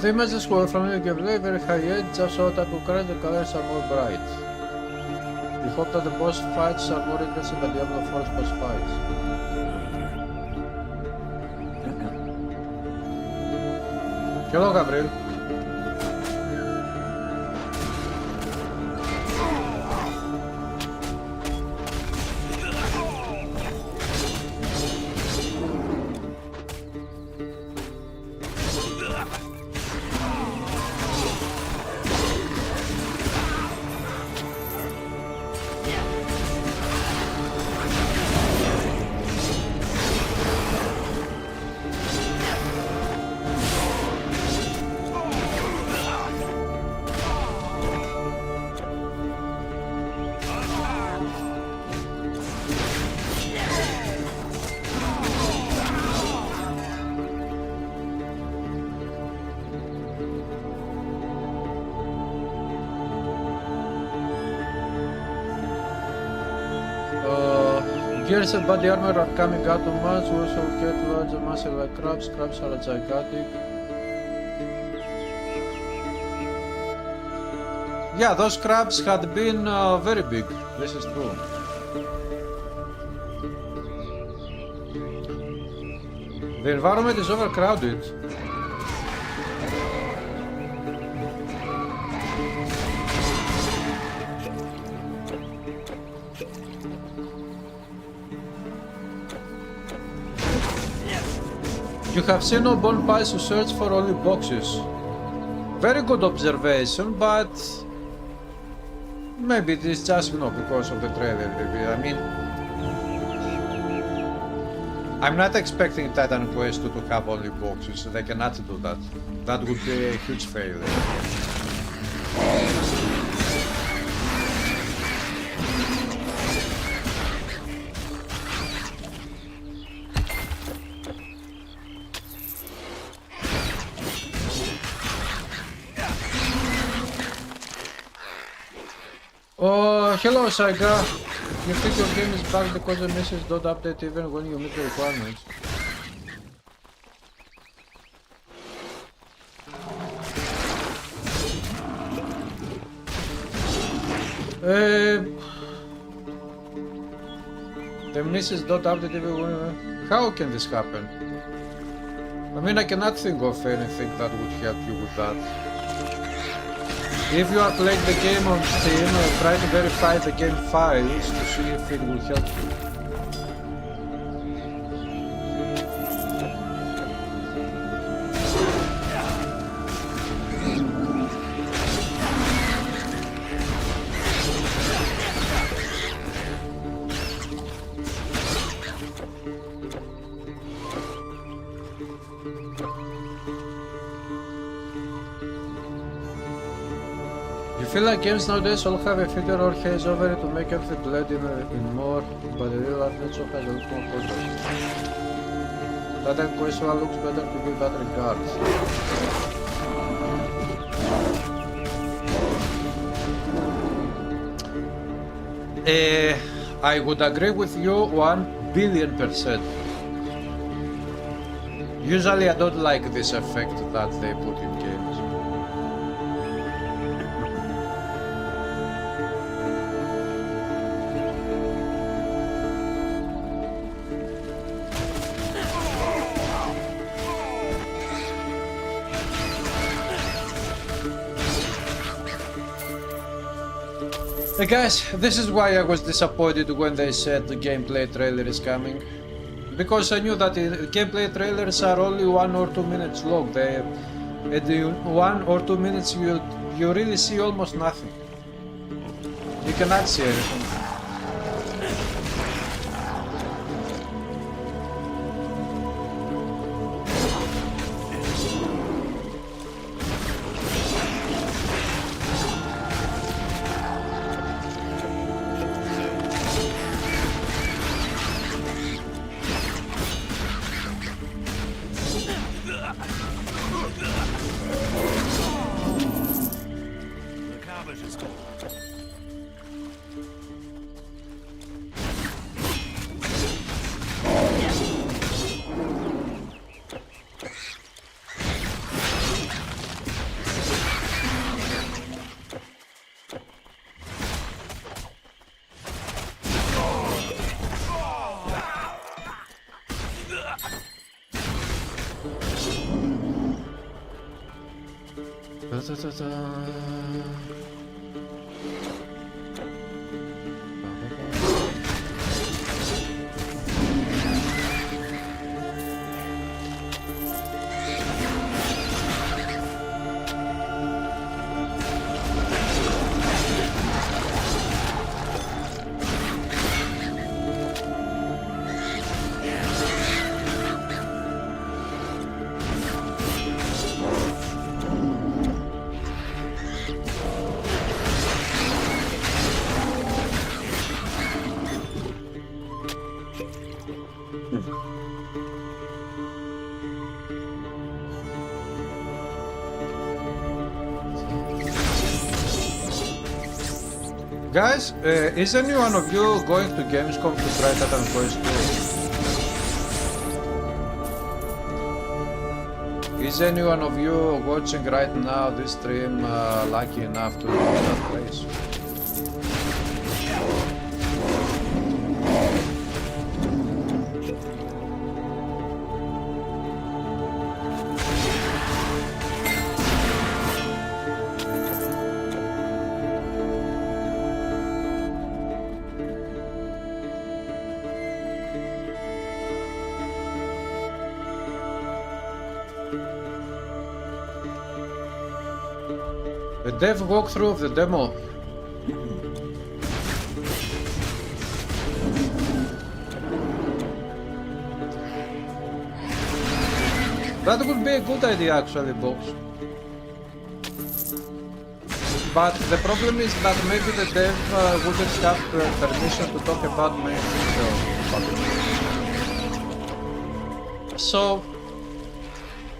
The images were from the gameplay very high end, just so that the colors are more bright. We hope that the boss fights are more interesting than Diablo 4's boss fights. Hello, Gabriel. Gears and body armor are coming out of Mars. We also get larger massive like crabs. Crabs are gigantic. Yeah, those crabs had been very big. This is true. The environment is overcrowded. You have seen no bonfires to search for only boxes. Very good observation, but maybe it is just, you know, because of the trailer. I mean, I'm not expecting Titan Quest 2 to have only boxes. They cannot do that. That would be a huge failure. Oh, hello Saiga. You think your game is bugged because the missions don't update even when you meet the requirements? The missions don't update even when... How can this happen? I mean, I cannot think of anything that would help you with that. If you are playing the game on Steam, try to verify the game files to see if it will help you. I feel like games nowadays all have a filter or haze over it to make everything blend in more, but the real art also has a lot more photos. That Quest 1 looks better to give that regard. I would agree with you 1,000,000,000%. Usually I don't like this effect that they put in games. Hey guys, this is why I was disappointed when they said the gameplay trailer is coming. because I knew that gameplay trailers are only 1 or 2 minutes long. At the 1 or 2 minutes you really see almost nothing. You cannot see anything. Guys, is any one of you going to Gamescom to try Titan Quest 2? Is any one of you watching right now this stream lucky enough to know that place? A dev walkthrough of the demo. That would be a good idea actually, boss. But the problem is that maybe the dev wouldn't have permission to talk about main video. So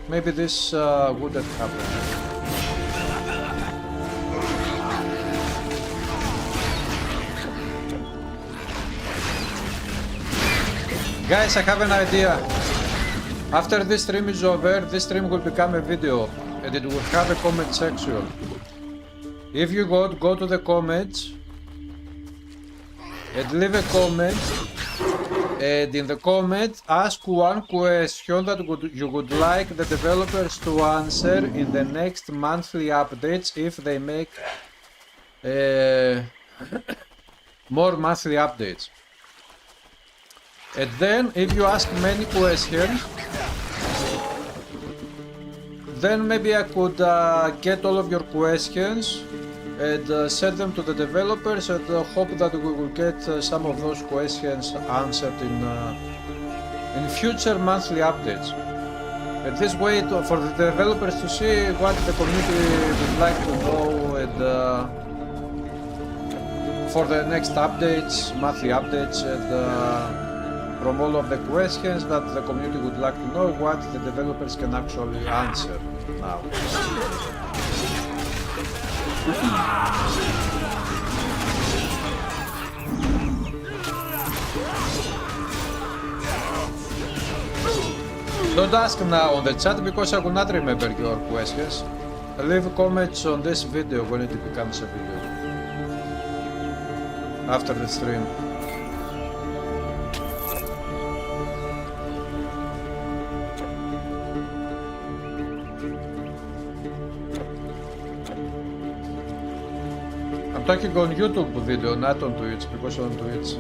maybe this wouldn't happen. Guys, I have an idea. After this stream is over, this stream will become a video and it will have a comment section. If you go to the comments and leave a comment, and in the comment ask one question that you would like the developers to answer in the next monthly updates if they make more monthly updates. And then if you ask many questions, then maybe I could get all of your questions and send them to the developers and hope that we will get some of those questions answered in future monthly updates. And this way for the developers to see what the community would like to know and for the next updates, monthly updates, and from all of the questions that the community would like to know, what the developers can actually answer now. Don't ask now on the chat because I will not remember your questions. Leave comments on this video when it becomes a video. After the stream. I'm talking on YouTube video, not on Twitch, because on Twitch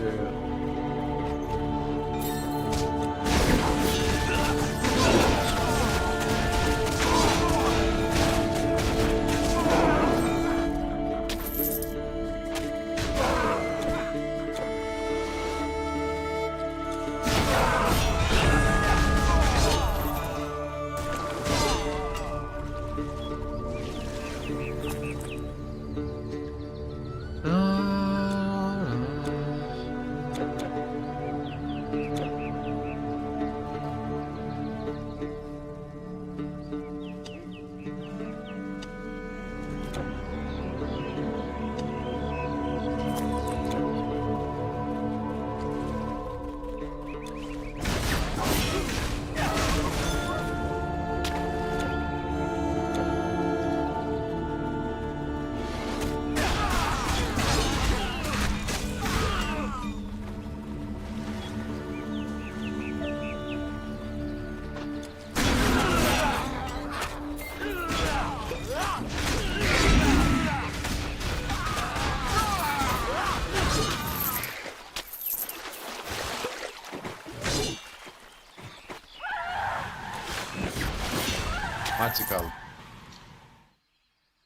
magical.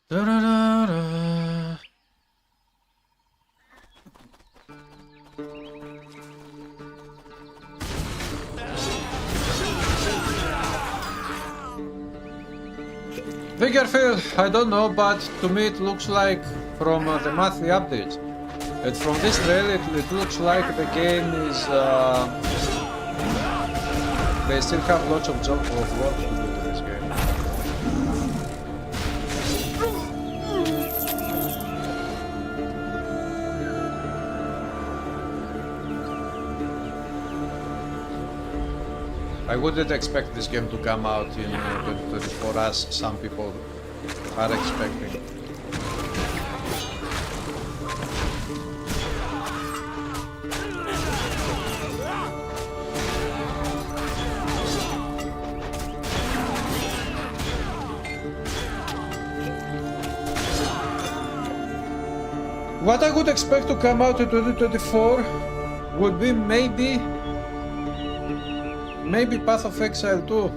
Da-da-da-da. Bigger feel, I don't know, but to me it looks like from the monthly updates. And from this trailer it looks like the game is... they still have lots of work to do to this game. I wouldn't expect this game to come out in 2024 as some people are expecting. What I would expect to come out in 2024 would be maybe Path of Exile 2.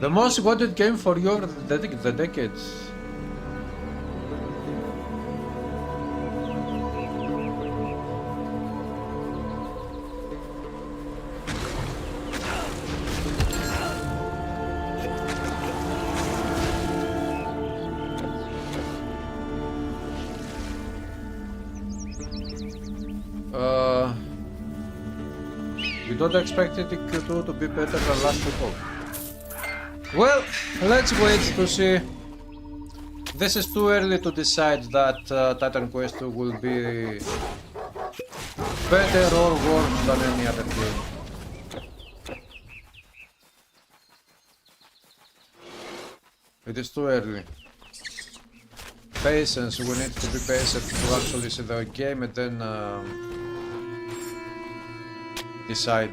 The most wanted game for you over the decades. We don't expect it in Q2 to be better than last people. Well, let's wait to see. This is too early to decide that Titan Quest 2 will be better or worse than any other game. It is too early. Patience, we need to be patient to actually see the game and then decide.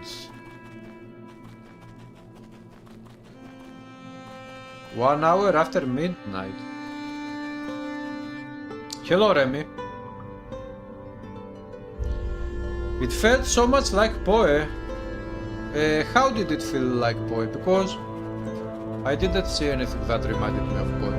One hour after midnight. Hello, Remy. It felt so much like Poe. How did it feel like Poe? Because I didn't see anything that reminded me of Poe.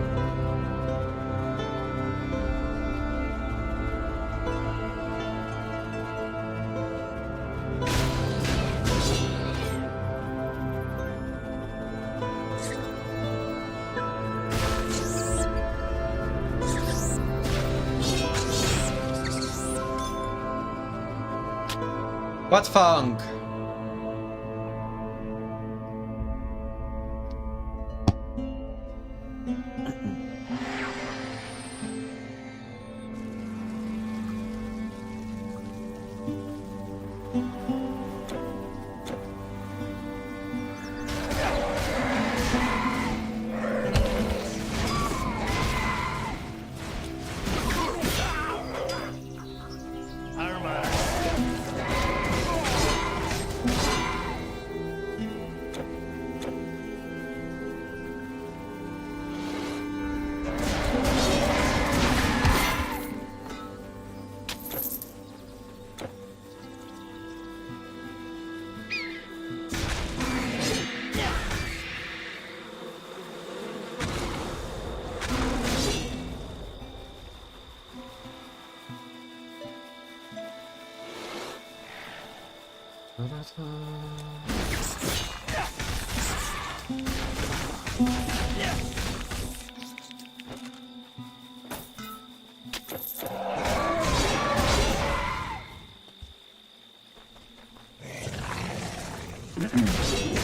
What funk?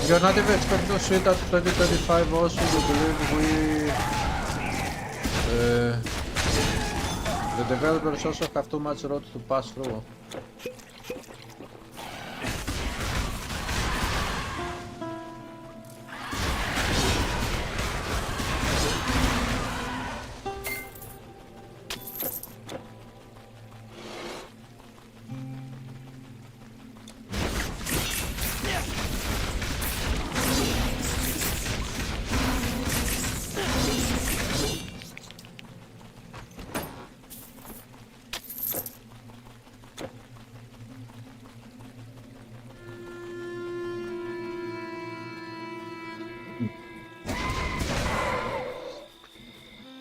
You're not even expecting to see it at 2025 also, you believe The developers also have too much road to pass through.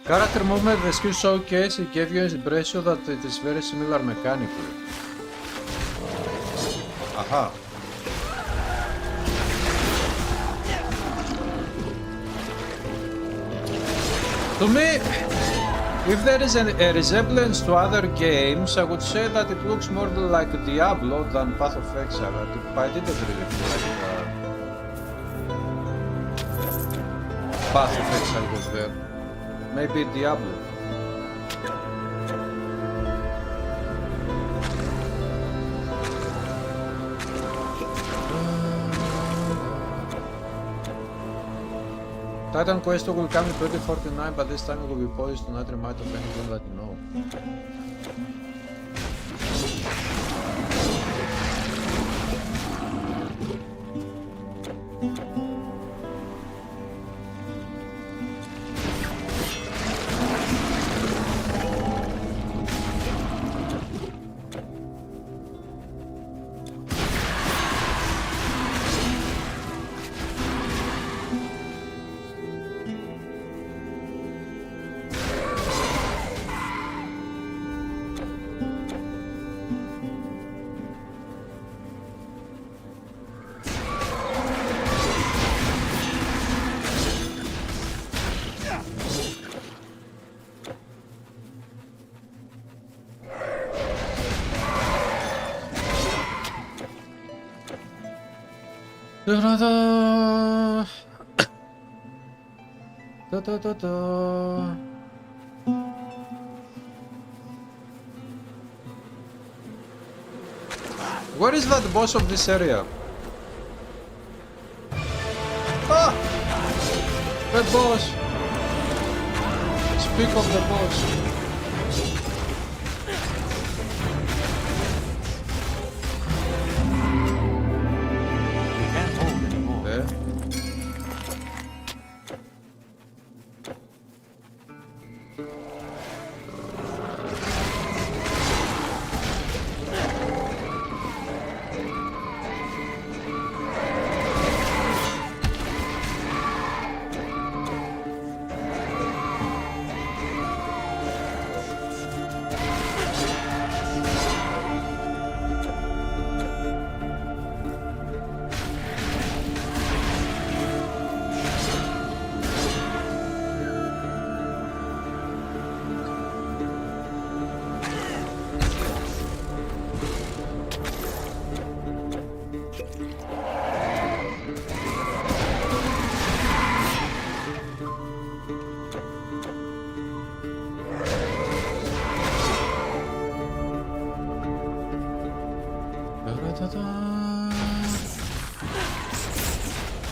Character movement, the skill showcase, it gave you an impression that it is very similar mechanically. Aha. To me, if there is a resemblance to other games, I would say that it looks more like Diablo than Path of Exile. I didn't really feel like Path of Exile was there. Maybe Diablo. Titan Quest will come in 2049, but this time it will be poised to not remind of anything that you know. Where is that boss of this area? Ah! The boss! Speak of the boss. Can't hold anymore. There.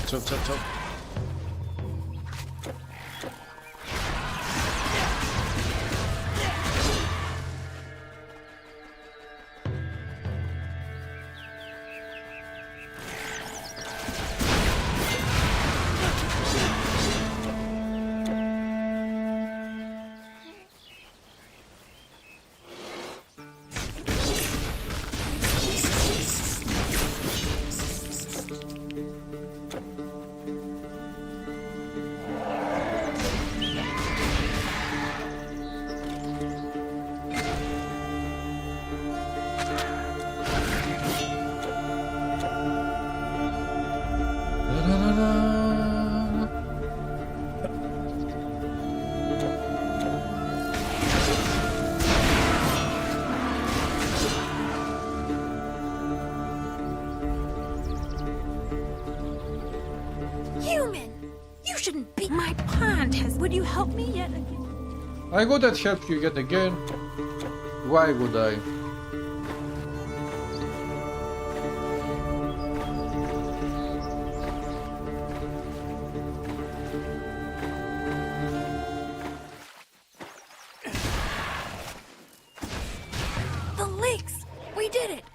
Chop, chop, chop. I wouldn't help you yet again. Why would I? The lakes! We did it!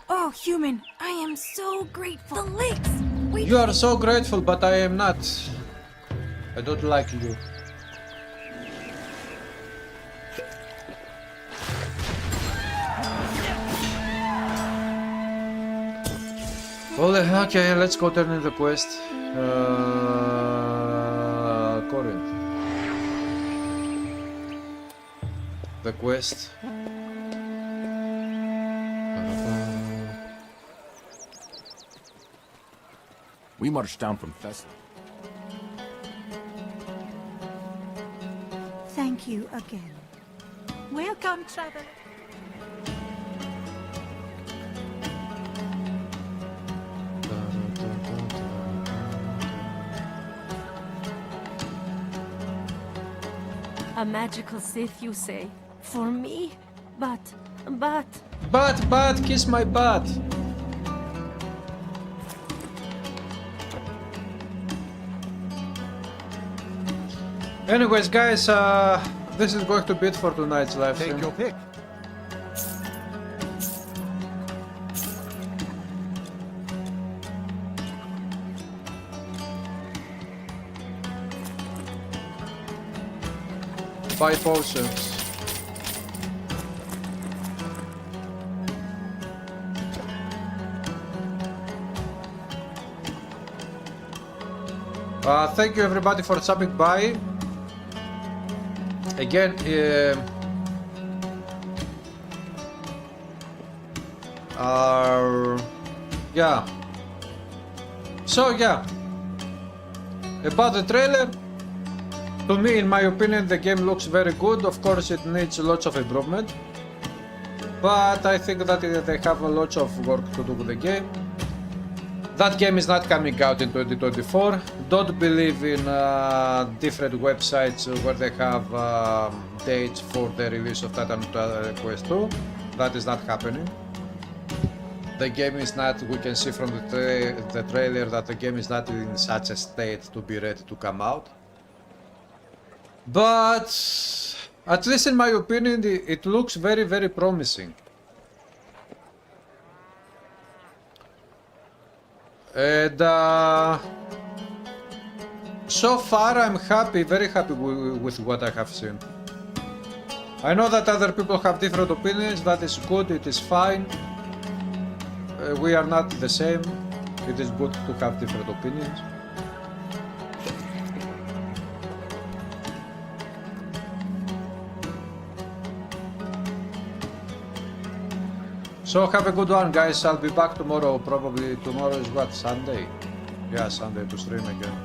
Oh, human, I am so grateful. The lakes! You are so grateful, but I am not. I don't like you. Well, okay, let's go turn in the quest. Corinth. The quest. We marched down from Thessaly. Thank you again. Welcome, traveler. A magical Sith, you say? For me? But... Kiss my butt! Anyways, guys, this is going to be it for tonight's live stream. Take your pick. Buy potions. Thank you everybody for stopping by. Again, yeah. So yeah, about the trailer. To me, in my opinion, the game looks very good. Of course, it needs lots of improvement, but I think that they have a lot of work to do with the game. That game is not coming out in 2024. Don't believe in different websites where they have dates for the release of Titan Quest 2. That is not happening. The game is not, we can see from the trailer that the game is not in such a state to be ready to come out. But at least in my opinion, it looks very, very promising. And so far I'm happy, very happy with what I have seen. I know that other people have different opinions. That is good, it is fine. We are not the same. It is good to have different opinions. So have a good one, guys. I'll be back tomorrow. Probably tomorrow is what, Sunday? Yeah, Sunday to stream again.